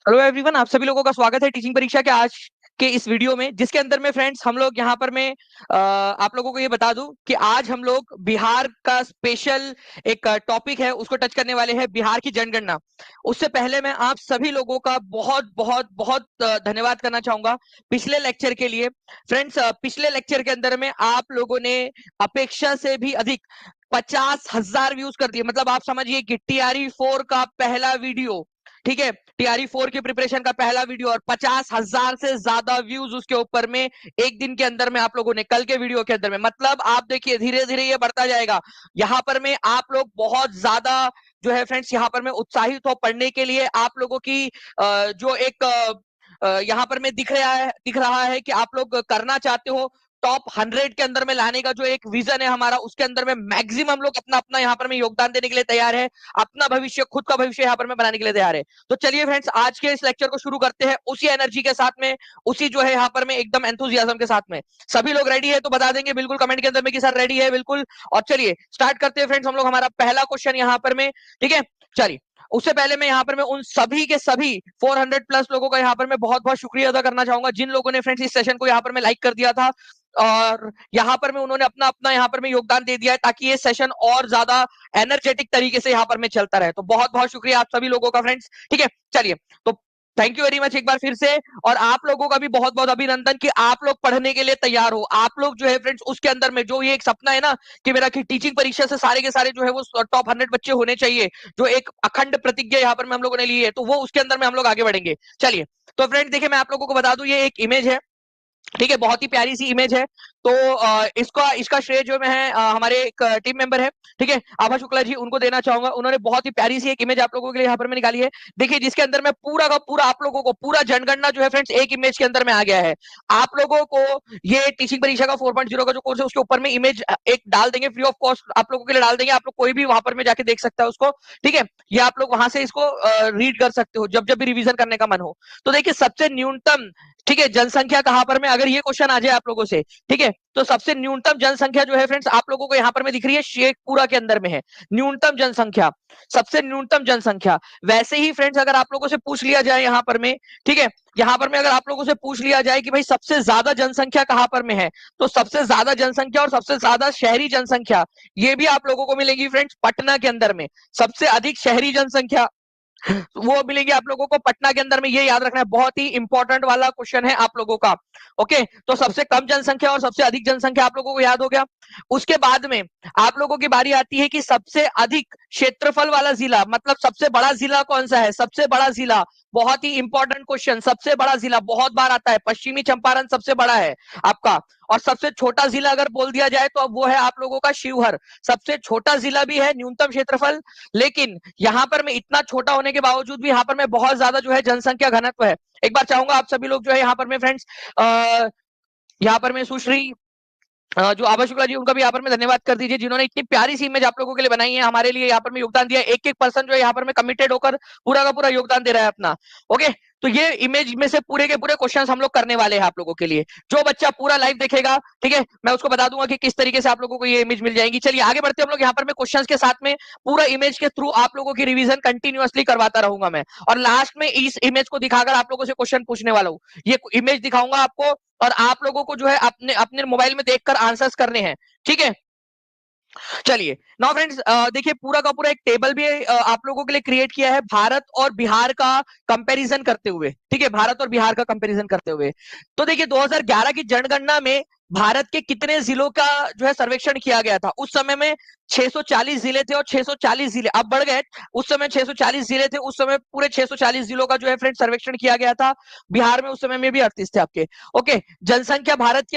Hello everyone, आप सभी लोगों का स्वागत है टीचिंग परीक्षा के आज के इस वीडियो में, जिसके अंदर में फ्रेंड्स हम लोग यहाँ पर मैं आप लोगों को ये बता दूं कि आज हम लोग बिहार का स्पेशल एक टॉपिक है उसको टच करने वाले हैं, बिहार की जनगणना। उससे पहले मैं आप सभी लोगों का बहुत बहुत बहुत धन्यवाद करना चाहूंगा पिछले लेक्चर के लिए। फ्रेंड्स, पिछले लेक्चर के अंदर में आप लोगों ने अपेक्षा से भी अधिक 50,000 व्यूज कर दिए। मतलब आप समझिए कि TRE 4 का पहला वीडियो, ठीक है, TRE 4 की प्रिपरेशन का पहला वीडियो, और 50,000 से ज्यादा व्यूज उसके ऊपर में एक दिन के अंदर में आप लोगों ने, कल के वीडियो के अंदर में। मतलब आप देखिए धीरे धीरे ये बढ़ता जाएगा। यहाँ पर में आप लोग बहुत ज्यादा जो है फ्रेंड्स यहाँ पर में उत्साहित हो पढ़ने के लिए। आप लोगों की जो एक यहाँ पर में दिख रहा है कि आप लोग करना चाहते हो टॉप 100 के अंदर में लाने का जो एक विजन है हमारा, उसके अंदर में मैक्सिमम हम लोग अपना अपना यहाँ पर में योगदान देने के लिए तैयार है। अपना भविष्य, खुद का भविष्य यहाँ पर में बनाने के लिए तैयार है। तो चलिए फ्रेंड्स, आज के इस लेक्चर को शुरू करते हैं उसी एनर्जी के साथ में, उसी जो है यहाँ पर में एकदम एंथुजियाज्म के साथ में। सभी लोग रेडी है तो बता देंगे बिल्कुल कमेंट के अंदर में कि सर रेडी है बिल्कुल। और चलिए स्टार्ट करते हैं फ्रेंड्स हम लोग हमारा पहला क्वेश्चन यहाँ पर में। ठीक है, चलिए। उससे पहले मैं यहाँ पर मैं उन सभी के सभी 400 प्लस लोगों का यहाँ पर मैं बहुत बहुत शुक्रिया अदा करना चाहूंगा, जिन लोगों ने फ्रेंड्स इस सेशन को यहाँ पर मैं लाइक कर दिया था और यहाँ पर में उन्होंने अपना अपना यहाँ पर में योगदान दे दिया है, ताकि ये सेशन और ज्यादा एनर्जेटिक तरीके से यहाँ पर में चलता रहे। तो बहुत बहुत शुक्रिया आप सभी लोगों का फ्रेंड्स। ठीक है, चलिए। तो थैंक यू वेरी मच एक बार फिर से। और आप लोगों का भी बहुत बहुत अभिनंदन कि आप लोग पढ़ने के लिए तैयार हो। आप लोग जो है फ्रेंड्स उसके अंदर में जो ये एक सपना है ना कि मेरा कि टीचिंग परीक्षा से सारे के सारे जो है वो टॉप 100 बच्चे होने चाहिए, जो एक अखंड प्रतिज्ञा यहाँ पर में हम लोगों ने ली है, तो वो उसके अंदर में हम लोग आगे बढ़ेंगे। चलिए, तो फ्रेंड्स देखिए मैं आप लोगों को बता दूं, ये एक इमेज है, ठीक है, बहुत ही प्यारी सी इमेज है। तो इसका इसका श्रेय जो है हमारे एक टीम मेंबर है, ठीक है, आभा शुक्ला जी, उनको देना चाहूंगा। उन्होंने बहुत ही प्यारी सी एक इमेज आप लोगों के लिए यहाँ पर मैं निकाली है। देखिए, जिसके अंदर में पूरा का पूरा आप लोगों को पूरा जनगणना जो है फ्रेंड्स एक इमेज के अंदर में आ गया है। आप लोगों को ये टीचिंग परीक्षा का 4.0 का जो कोर्स है उसके ऊपर में इमेज एक डाल देंगे, फ्री ऑफ कॉस्ट आप लोगों के लिए डाल देंगे। आप लोग कोई भी वहां पर में जाके देख सकता है उसको, ठीक है। ये आप लोग वहां से इसको रीड कर सकते हो जब जब भी रिवीजन करने का मन हो। तो देखिए सबसे न्यूनतम, ठीक है, जनसंख्या कहां पर में, अगर ये क्वेश्चन आ जाए आप लोगों से, ठीक है, तो सबसे न्यूनतम जनसंख्या जो है फ्रेंड्स आप लोगों को यहाँ पर में दिख रही है, शेखपुरा के अंदर में है न्यूनतम जनसंख्या, सबसे न्यूनतम जनसंख्या। वैसे ही फ्रेंड्स अगर आप लोगों से पूछ लिया जाए यहाँ पर में, ठीक है, यहाँ पर में अगर आप लोगों से पूछ लिया जाए कि भाई सबसे ज्यादा जनसंख्या कहां पर में है, तो सबसे ज्यादा जनसंख्या और सबसे ज्यादा शहरी जनसंख्या ये भी आप लोगों को मिलेगी फ्रेंड्स पटना के अंदर में। सबसे अधिक शहरी जनसंख्या वो मिलेगी आप लोगों को पटना के अंदर में। ये याद रखना है, बहुत ही इंपॉर्टेंट वाला क्वेश्चन है आप लोगों का। ओके, तो सबसे कम जनसंख्या और सबसे अधिक जनसंख्या आप लोगों को याद हो गया। उसके बाद में आप लोगों की बारी आती है कि सबसे अधिक क्षेत्रफल वाला जिला, मतलब सबसे बड़ा जिला कौन सा है, सबसे बड़ा जिला। बहुत ही इंपॉर्टेंट क्वेश्चन, सबसे बड़ा जिला बहुत बार आता है, पश्चिमी चंपारण सबसे बड़ा है आपका। और सबसे छोटा जिला अगर बोल दिया जाए तो अब वो है आप लोगों का शिवहर। सबसे छोटा जिला भी है, न्यूनतम क्षेत्रफल, लेकिन यहां पर मैं इतना छोटा होने के बावजूद भी यहाँ पर मैं बहुत ज्यादा जो है जनसंख्या घनत्व है। एक बार चाहूंगा आप सभी लोग जो है यहाँ पर मैं फ्रेंड्स यहाँ पर मैं सुश्री जो आभा शुक्ला जी, उनका भी यहाँ पर में धन्यवाद कर दीजिए, जिन्होंने इतनी प्यारी सी इमेज आप लोगों के लिए बनाई है, हमारे लिए यहाँ पर में योगदान दिया। एक एक पर्सन जो है यहाँ पर में कमिटेड होकर पूरा का पूरा योगदान दे रहा है अपना। ओके, तो ये इमेज में से पूरे के पूरे क्वेश्चंस हम लोग करने वाले हैं आप लोगों के लिए। जो बच्चा पूरा लाइव देखेगा, ठीक है, मैं उसको बता दूंगा कि किस तरीके से आप लोगों को ये इमेज मिल जाएगी। चलिए आगे बढ़ते हम लोग यहाँ पर में क्वेश्चंस के साथ में। पूरा इमेज के थ्रू आप लोगों की रिवीजन कंटिन्यूअसली करवाता रहूंगा मैं, और लास्ट में इस इमेज को दिखाकर आप लोगों से क्वेश्चन पूछने वाला हूँ। ये इमेज दिखाऊंगा आपको और आप लोगों को जो है अपने अपने मोबाइल में देखकर आंसर्स करने हैं, ठीक है। चलिए नाउ फ्रेंड्स, देखिए पूरा का पूरा एक टेबल भी आप लोगों के लिए क्रिएट किया है भारत और बिहार का कंपैरिजन करते हुए, ठीक है, भारत और बिहार का कंपैरिजन करते हुए। तो देखिए 2011 की जनगणना में भारत के कितने जिलों का जो है सर्वेक्षण किया गया था। उस समय में 640 जिले थे और 640 जिले अब बढ़ गए। उस समय 640 जिले थे, उस समय पूरे 640 जिलों का जो है फ्रेंड सर्वेक्षण किया गया था। बिहार में उस समय में भी 38 थे आपके। ओके, जनसंख्या भारत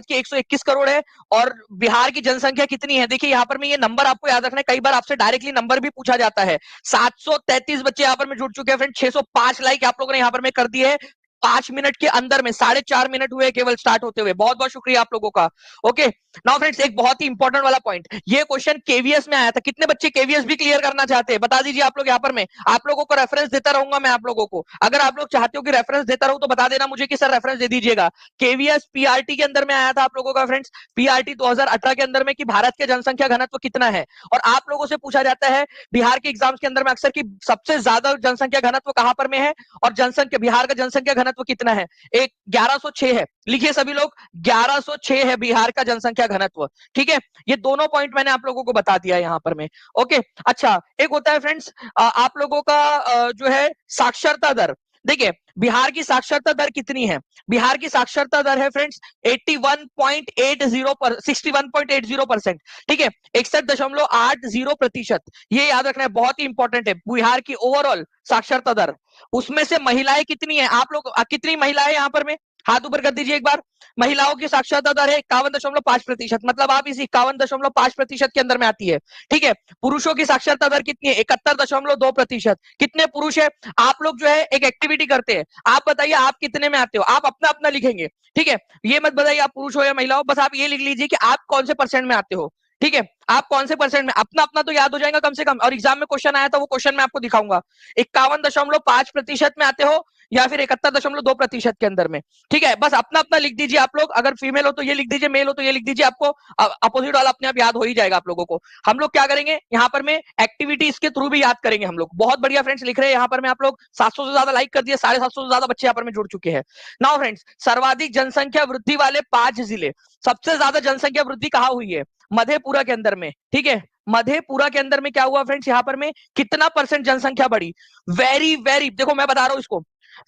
की 121 करोड़ है और बिहार की जनसंख्या कितनी है। देखिए यहाँ पर में ये नंबर आपको याद रखना है, कई बार आपसे डायरेक्टली नंबर भी पूछा जाता है। 733 बच्चे यहाँ पर में जुड़ चुके हैं फ्रेंड, 605 लाइक आप लोगों ने यहाँ पर में कर दिए है। 5 मिनट के अंदर में, 4.5 मिनट हुए केवल स्टार्ट होते हुए। बहुत बहुत शुक्रिया आप लोगों का। ओके, नाउ फ्रेंड्स, एक बहुत ही इंपॉर्टेंट वाला पॉइंट, ये क्वेश्चन केवीएस में आया था। कितने बच्चे केवीएस भी क्लियर करना चाहते हैं, बता दीजिए आप लोग। यहाँ पर मैं आप लोगों को रेफरेंस देता रहूंगा, मैं आप लोगों को, अगर आप लोग चाहते हो कि रेफरेंस देता रहूं तो बता देना मुझे कि सर रेफरेंस दे दीजिएगा। केवीएस पीआरटी के अंदर में आया था आप लोगों का फ्रेंड्स, पीआरटी 2018 के अंदर में, कि भारत के जनसंख्या घनत्व कितना है। और आप लोगों से पूछा जाता है बिहार के एग्जाम्स के अंदर में अक्सर, कि सबसे ज्यादा जनसंख्या घनत्व कहां पर में है, और जनसंख्या, बिहार का जनसंख्या घनत्व कितना है। एक 1106 है, लिखिए सभी लोग, 1106 है बिहार का जनसंख्या घनत्व। ठीक है, ये दोनों पॉइंट मैंने आप लोगों को बता दिया यहां पर में। ओके, अच्छा, एक होता है फ्रेंड्स आप लोगों का जो है साक्षरता दर। देखिए बिहार की साक्षरता दर कितनी है, बिहार की साक्षरता दर है फ्रेंड्स 61.80%। ठीक है, 61.80%। ये याद रखना है, बहुत ही इंपॉर्टेंट है। बिहार की ओवरऑल साक्षरता दर, उसमें से महिलाएं कितनी है, आप लोग कितनी महिलाएं यहाँ पर में, हाथ ऊपर कर दीजिए एक बार। महिलाओं की साक्षरता दर है 51.5%, मतलब आप इस 51.5% के अंदर में आती है। ठीक है, पुरुषों की साक्षरता दर कितनी है, 71.2%। कितने पुरुष है, आप लोग जो है एक एक्टिविटी करते हैं, आप बताइए आप कितने में आते हो, आप अपना अपना लिखेंगे। ठीक है, ये मत बताइए आप पुरुष हो या महिला हो, बस आप ये लिख लीजिए कि आप कौन से परसेंट में आते हो। ठीक है, आप कौन से परसेंट में, अपना अपना तो याद हो जाएगा कम से कम, और एग्जाम में क्वेश्चन आया था वो क्वेश्चन मैं आपको दिखाऊंगा। 51.5% में आते हो या फिर 71.2% के अंदर में। ठीक है, बस अपना अपना लिख दीजिए आप लोग, अगर फीमेल हो तो ये लिख दीजिए, मेल हो तो ये लिख दीजिए, आपको अपोजिट वाला अपने आप याद हो ही जाएगा आप लोगों को। हम लोग क्या करेंगे यहाँ पर में, एक्टिविटीज के थ्रू भी याद करेंगे हम लोग। बहुत बढ़िया फ्रेंड्स लिख रहे हैं यहाँ पर में, आप लोग 700 से ज्यादा लाइक कर दिए, 750 से ज्यादा बच्चे यहाँ पर में जुड़ चुके हैं। नाउ फ्रेंड्स, सर्वाधिक जनसंख्या वृद्धि वाले 5 जिले, सबसे ज्यादा जनसंख्या वृद्धि कहाँ हुई है, मधेपुरा के अंदर में। ठीक है, मधेपुरा के अंदर में क्या हुआ फ्रेंड्स, यहाँ पर में कितना परसेंट जनसंख्या बढ़ी। वेरी वेरी, देखो मैं बता रहा हूं इसको,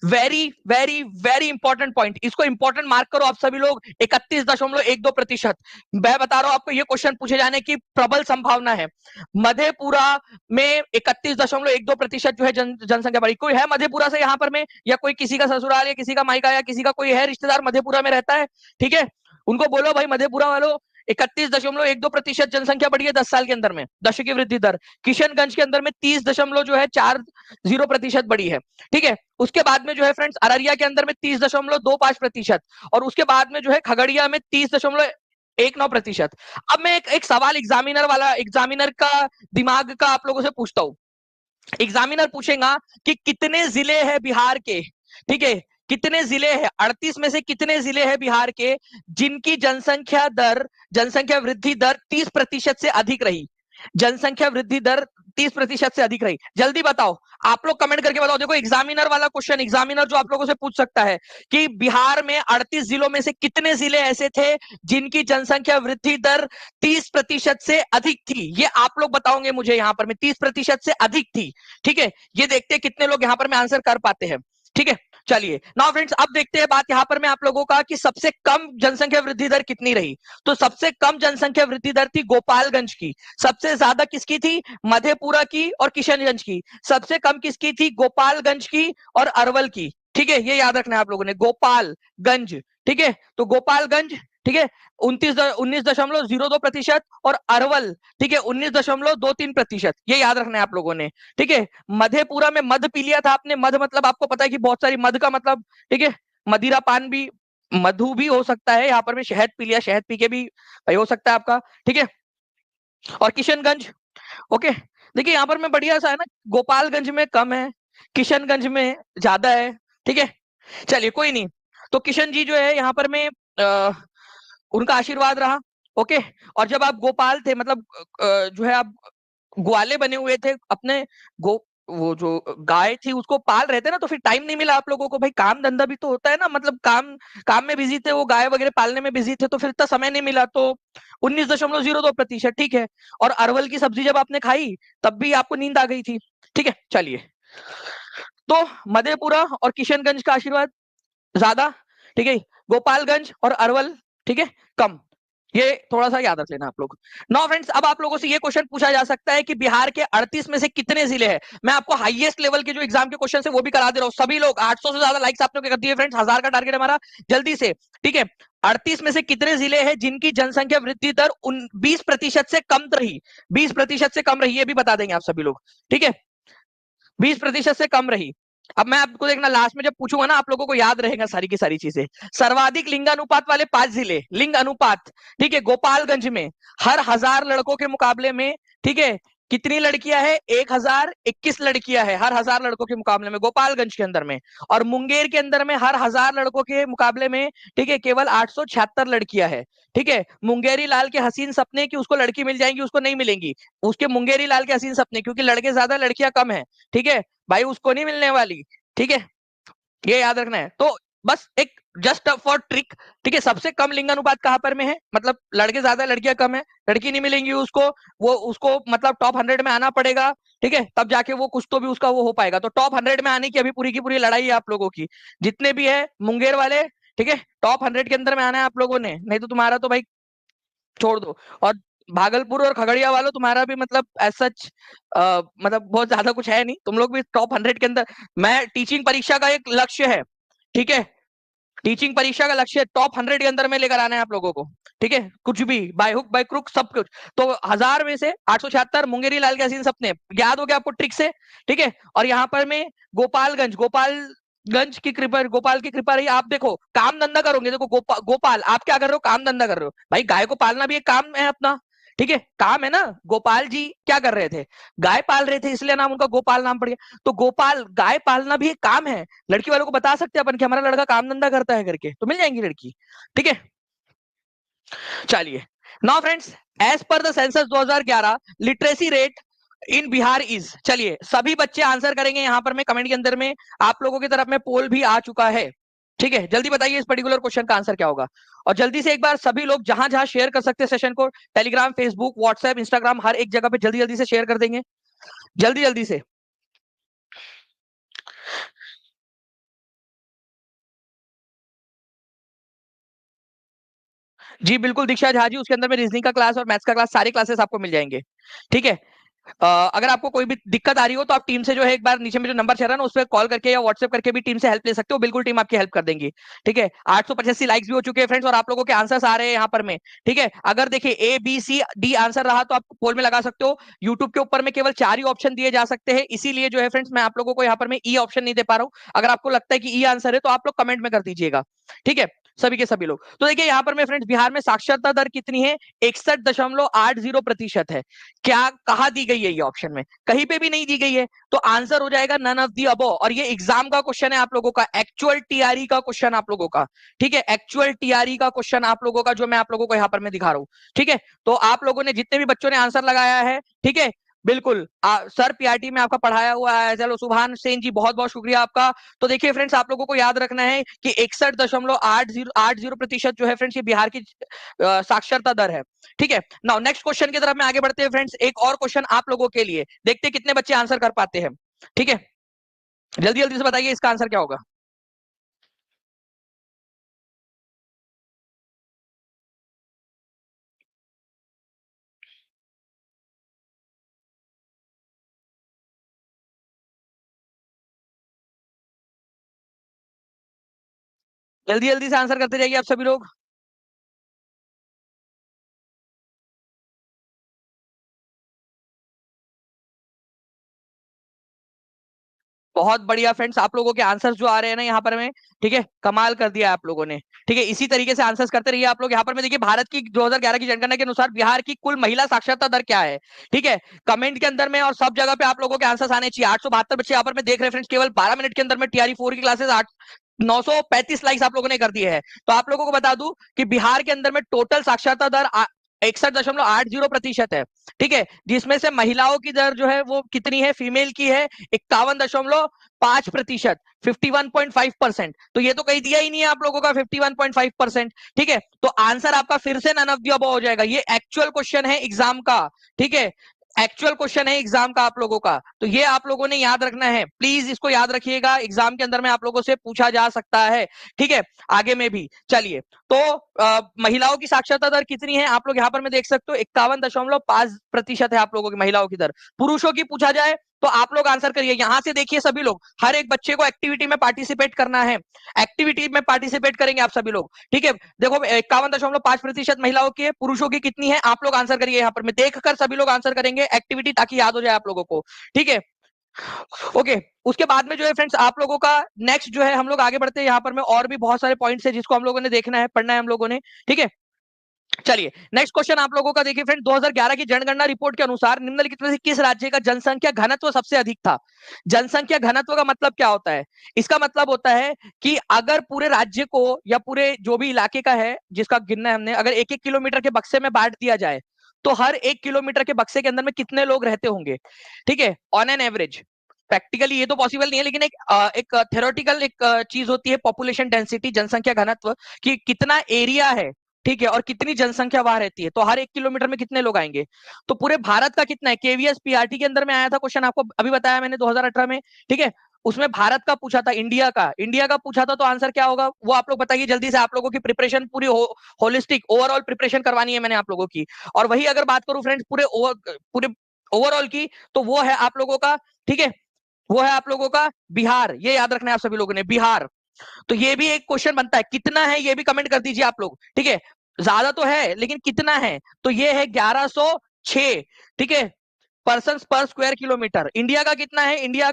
very very very important point, इसको इंपॉर्टेंट मार्क करो आप सभी लोग। 31.12%। मैं बता रहा हूं आपको, ये क्वेश्चन पूछे जाने की प्रबल संभावना है। मधेपुरा में 31.12% जो है जनसंख्या बढ़ी। कोई है मधेपुरा से यहाँ पर में, या कोई किसी का ससुराल या किसी का मायका या किसी का कोई है रिश्तेदार मधेपुरा में रहता है। ठीक है, उनको बोलो भाई मधेपुरा वालों, 31.12% जनसंख्या बढ़ी है 10 साल के अंदर में, दशक की वृद्धि दर। किशनगंज के अंदर में 30 दशमलव जो है 40% बढ़ी है। ठीक है, उसके बाद में जो है फ्रेंड्स अररिया के अंदर में 30.25%, और उसके बाद में जो है खगड़िया में 30.19%। अब मैं एक सवाल एग्जामिनर का दिमाग का आप लोगों से पूछता हूं। एग्जामिनर पूछेगा कि कितने जिले हैं बिहार के, ठीक है, कितने जिले हैं, 38 में से कितने जिले हैं बिहार के जिनकी जनसंख्या वृद्धि दर 30% से अधिक रही, जनसंख्या वृद्धि दर 30% से अधिक रही। जल्दी बताओ, आप लोग कमेंट करके बताओ। देखो एग्जामिनर वाला क्वेश्चन, एग्जामिनर जो आप लोगों से पूछ सकता है कि बिहार में 38 जिलों में से कितने जिले ऐसे थे जिनकी जनसंख्या वृद्धि दर 30% से अधिक थी, ये आप लोग बताओगे मुझे यहाँ पर में, 30% से अधिक थी। ठीक है, ये देखते हैं कितने लोग यहाँ पर में आंसर कर पाते हैं। ठीक है, चलिए नाउ फ्रेंड्स, अब देखते हैं बात यहाँ पर में आप लोगों का कि सबसे कम जनसंख्या वृद्धि दर कितनी रही। तो सबसे कम जनसंख्या वृद्धि दर थी गोपालगंज की, सबसे ज्यादा किसकी थी, मधेपुरा की और किशनगंज की। सबसे कम किसकी थी, गोपालगंज की और अरवल की। ठीक है, ये याद रखना है आप लोगों ने, गोपालगंज। ठीक है, तो गोपालगंज, ठीक है, 19.02%, और अरवल, ठीक है, 19.23%। ये याद रखना है आप लोगों ने। ठीक है, मधेपुरा में मध पी लिया था आपने, मध मतलब आपको पता है कि बहुत सारी, मध का मतलब, ठीक है, मदिरा पान भी, मधु भी हो सकता है, यहाँ पर में शहद पी लिया, शहद पी के भी भाई हो सकता है आपका। ठीक है, और किशनगंज, ओके, देखिए यहाँ पर में बढ़िया सा है ना, गोपालगंज में कम है, किशनगंज में ज्यादा है। ठीक है, चलिए कोई नहीं, तो किशन जी जो है यहाँ पर में उनका आशीर्वाद रहा। ओके, और जब आप गोपाल थे, मतलब जो है आप ग्वाले बने हुए थे अपने, गो वो जो गाय थी उसको पाल रहे थे ना, तो फिर टाइम नहीं मिला आप लोगों को, भाई काम धंधा भी तो होता है ना, मतलब काम काम में बिजी थे, वो गाय वगैरह पालने में बिजी थे, तो फिर इतना समय नहीं मिला, तो 19.02%। ठीक है, और अरवल की सब्जी जब आपने खाई तब भी आपको नींद आ गई थी। ठीक है, चलिए, तो मधेपुरा और किशनगंज का आशीर्वाद ज्यादा, ठीक है, गोपालगंज और अरवल, ठीक है, कम। ये थोड़ा सा याद रख लेना आप लोग। नाउ फ्रेंड्स, अब आप लोगों से ये क्वेश्चन पूछा जा सकता है कि बिहार के 38 में से कितने जिले हैं। मैं आपको हाईएस्ट लेवल के जो एग्जाम के क्वेश्चन है वो भी करा दे रहा हूं। सभी लोग 800 से ज्यादा लाइक्स आपने कर दिए फ्रेंड्स, 1000 का टारगेट हमारा, जल्दी से। ठीक है, 38 में से कितने जिले हैं जिनकी जनसंख्या वृद्धि दर 20% से कम रही, 20% से कम रही, ये भी बता देंगे आप सभी लोग। ठीक है, 20% से कम रही। अब मैं आपको देखना लास्ट में जब पूछूंगा ना, आप लोगों को याद रहेगा सारी की सारी चीजें। सर्वाधिक लिंगानुपात वाले 5 जिले, लिंग अनुपात, ठीक है, गोपालगंज में हर 1000 लड़कों के मुकाबले में, ठीक है, कितनी लड़कियां है? 1021 लड़कियां है हर 1000 लड़कों के मुकाबले में, गोपालगंज के अंदर में। और मुंगेर के अंदर में हर 1000 लड़कों के मुकाबले में, ठीक है, केवल 876 लड़कियां है। ठीक है, मुंगेरी लाल के हसीन सपने कि उसको लड़की मिल जाएंगी, उसको नहीं मिलेंगी। उसके मुंगेरी लाल के हसीन सपने, क्योंकि लड़के ज्यादा लड़कियां कम है, ठीक है भाई, उसको नहीं मिलने वाली। ठीक है, ये याद रखना है। तो बस एक जस्ट फॉर ट्रिक, ठीक है, सबसे कम लिंगानुपात कहां पर में है, मतलब लड़के ज्यादा लड़कियां कम है, लड़की नहीं मिलेंगी उसको, वो उसको मतलब टॉप 100 में आना पड़ेगा, ठीक है, तब जाके वो कुछ तो भी उसका वो हो पाएगा। तो टॉप 100 में आने की अभी पूरी की पूरी लड़ाई है आप लोगों की, जितने भी है मुंगेर वाले, ठीक है, टॉप 100 के अंदर में आना है आप लोगों ने, नहीं तो तुम्हारा तो भाई छोड़ दो। और भागलपुर और खगड़िया वालों, तुम्हारा भी मतलब एज सच मतलब बहुत ज्यादा कुछ है नहीं, तुम लोग भी टॉप 100 के अंदर। मैं टीचिंग परीक्षा का एक लक्ष्य है, ठीक है, टीचिंग परीक्षा का लक्ष्य टॉप 100 के अंदर में लेकर आना है आप लोगों को, ठीक है, कुछ भी बाय हुक बाय क्रुक सब कुछ। तो 1000 में से 876 मुंगेरी लाल के हसीन सपने याद हो गया आपको ट्रिक से, ठीक है। और यहाँ पर में गोपालगंज, गोपालगंज की कृपा, गोपाल की कृपा रही। आप देखो काम धंधा करोगे, देखो गोपाल आप क्या कर रहे हो, काम धंधा कर रहे हो भाई, गाय को पालना भी एक काम है अपना, ठीक है, काम है ना। गोपाल जी क्या कर रहे थे, गाय पाल रहे थे, इसलिए नाम उनका गोपाल नाम पड़ गया। तो गोपाल गाय पालना भी एक काम है, लड़की वालों को बता सकते हैं अपन कि हमारा लड़का काम धंधा करता है करके, तो मिल जाएंगी लड़की, ठीक है। चलिए, now friends, as per the census 2011 literacy rate in Bihar is, चलिए सभी बच्चे आंसर करेंगे यहाँ पर मैं कमेंट के अंदर में, आप लोगों की तरफ में पोल भी आ चुका है, ठीक है, जल्दी बताइए इस पर्टिकुलर क्वेश्चन का आंसर क्या होगा। और जल्दी से एक बार सभी लोग जहां जहां शेयर कर सकते हैं सेशन को, टेलीग्राम, फेसबुक, व्हाट्सएप, इंस्टाग्राम, हर एक जगह पे जल्दी जल्दी से शेयर कर देंगे, जल्दी जल्दी से। जी बिल्कुल दीक्षा झा जी, उसके अंदर में रीजनिंग का क्लास और मैथ्स का क्लास, सारे क्लासेस आपको मिल जाएंगे, ठीक है। अगर आपको कोई भी दिक्कत आ रही हो तो आप टीम से जो है एक बार नीचे में जो नंबर चल रहा है ना, उस पर कॉल करके या व्हाट्सएप करके भी टीम से हेल्प ले सकते हो, बिल्कुल टीम आपकी हेल्प कर देंगी, ठीक है। 885 लाइक्स भी हो चुके हैं फ्रेंड्स, और आप लोगों के आंसर्स आ रहे हैं यहाँ पर में, ठीक है। अगर देखिए A B C D answer रहा तो आप पोल में लगा सकते हो। यूट्यूब के ऊपर में केवल 4 ही ऑप्शन दिए जा सकते हैं, इसीलिए जो है फ्रेंड्स मैं आप लोगों को यहाँ पर में ई ऑप्शन नहीं दे पा रहा हूँ। अगर आपको लगता है कि ई आंसर है तो आप लोग कमेंट में कर दीजिएगा, ठीक है, सभी के सभी लोग। तो देखिए यहाँ पर में फ्रेंड्स बिहार में साक्षरता दर कितनी है, 61.80% है। क्या कहा दी गई है ये ऑप्शन में, कहीं पे भी नहीं दी गई है, तो आंसर हो जाएगा नन ऑफ दी अबो। और ये एग्जाम का क्वेश्चन है आप लोगों का, एक्चुअल टीआरई का क्वेश्चन आप लोगों का, ठीक है, एक्चुअल टीआरई का क्वेश्चन आप लोगों का जो मैं आप लोगों को यहाँ पर मैं दिखा रहा हूँ, ठीक है। तो आप लोगों ने जितने भी बच्चों ने आंसर लगाया है, ठीक है, बिल्कुल सर पीआरटी में आपका पढ़ाया हुआ है, चलो सुभान सेन जी बहुत बहुत शुक्रिया आपका। तो देखिए फ्रेंड्स आप लोगों को याद रखना है कि 61.80% जो है फ्रेंड्स ये बिहार की साक्षरता दर है, ठीक है। नाउ नेक्स्ट क्वेश्चन की तरफ में आगे बढ़ते हैं फ्रेंड्स, एक और क्वेश्चन आप लोगों के लिए, देखते हैं कितने बच्चे आंसर कर पाते हैं, ठीक है, जल्दी जल्दी से बताइए इसका आंसर क्या होगा। जल्दी जल्दी से आंसर करते जाइए आप सभी लोग। बहुत बढ़िया फ्रेंड्स, आप लोगों के आंसर्स जो आ रहे हैं ना यहाँ पर में, ठीक है, कमाल कर दिया आप लोगों ने, ठीक है, इसी तरीके से आंसर्स करते रहिए आप लोग। यहाँ पर में देखिए भारत की 2011 की जनगणना के अनुसार बिहार की कुल महिला साक्षरता दर क्या है, ठीक है, कमेंट के अंदर में और सब जगह पे आप लोगों के आंसर्स आने चाहिए। 872 बच्चे यहाँ पर में देख रहे हैं फ्रेंड्स, केवल 12 मिनट के अंदर में टीआरई 4 की क्लासेस 935 लाइक्स आप लोगों ने कर दिए हैं। तो आप लोगों को बता दूं कि बिहार के अंदर में टोटल साक्षरता दर 61.80% है, ठीक है, जिसमें से महिलाओं की दर जो है वो कितनी है, फीमेल की है 51.5%, 51.5%। तो ये तो कहीं दिया ही नहीं है आप लोगों का 51.5%, ठीक है। तो आंसर आपका फिर से नन ऑफ द अबव हो जाएगा, ये एक्चुअल क्वेश्चन है एग्जाम का, ठीक है, एक्चुअल क्वेश्चन है एग्जाम का आप लोगों का। तो ये आप लोगों ने याद रखना है, प्लीज इसको याद रखिएगा, एग्जाम के अंदर में आप लोगों से पूछा जा सकता है, ठीक है, आगे में भी। चलिए, तो महिलाओं की साक्षरता दर कितनी है आप लोग यहाँ पर मैं देख सकते हो, 51.5% है आप लोगों की महिलाओं की दर। पुरुषों की पूछा जाए तो आप लोग आंसर करिए, यहां से देखिए सभी लोग, हर एक बच्चे को एक्टिविटी में पार्टिसिपेट करना है, एक्टिविटी में पार्टिसिपेट करेंगे आप सभी लोग, ठीक है। देखो 51.5% महिलाओं की है, पुरुषों की कितनी है आप लोग आंसर करिए, यहाँ पर मैं देखकर सभी लोग आंसर करेंगे एक्टिविटी, ताकि याद हो जाए आप लोगों को, ठीक है। ओके, उसके बाद में जो है फ्रेंड्स आप लोगों का नेक्स्ट जो है हम लोग आगे बढ़ते हैं, यहाँ पर में और भी बहुत सारे पॉइंट्स है जिसको हम लोगों ने देखना है, पढ़ना है हम लोगों ने, ठीक है। चलिए नेक्स्ट क्वेश्चन आप लोगों का देखिए फ्रेंड, 2011 की जनगणना रिपोर्ट के अनुसार निम्नलिखित में से किस राज्य का जनसंख्या घनत्व सबसे अधिक था? जनसंख्या घनत्व का मतलब क्या होता है? इसका मतलब होता है कि अगर पूरे राज्य को या पूरे जो भी इलाके का है जिसका गिनना है हमने, अगर एक एक किलोमीटर के बक्से में बांट दिया जाए तो हर एक किलोमीटर के बक्से के अंदर में कितने लोग रहते होंगे, ठीक है, ऑन एन एवरेज। प्रैक्टिकली ये तो पॉसिबल नहीं है, लेकिन एक थ्योरेटिकल एक चीज होती है पॉपुलेशन डेंसिटी, जनसंख्या घनत्व, कि कितना एरिया है, ठीक है, और कितनी जनसंख्या वहां रहती है, तो हर एक किलोमीटर में कितने लोग आएंगे। तो पूरे भारत का कितना है, केवीएस पीआरटी के अंदर में आया था क्वेश्चन, आपको अभी बताया मैंने 2018 में, ठीक है। उसमें भारत का पूछा था, इंडिया का पूछा था, तो आंसर क्या होगा वो आप लोग बताइए जल्दी से। आप लोगों की प्रिपरेशन पूरी होलिस्टिक ओवरऑल प्रिपरेशन करवानी है मैंने आप लोगों की। और वही अगर बात करूं फ्रेंड्स पूरे ओवरऑल की, तो वो है आप लोगों का, ठीक है, वो है आप लोगों का बिहार। ये याद रखना है आप सभी लोगों ने, बिहार। तो ये भी एक क्वेश्चन बनता है, कितना है ये भी कमेंट कर दीजिए आप लोग, ठीक है। ज्यादा तो है लेकिन कितना है, तो ये है 1106, ठीक है, पर्सन पर स्क्वायर किलोमीटर। इंडिया का कितना है, इंडिया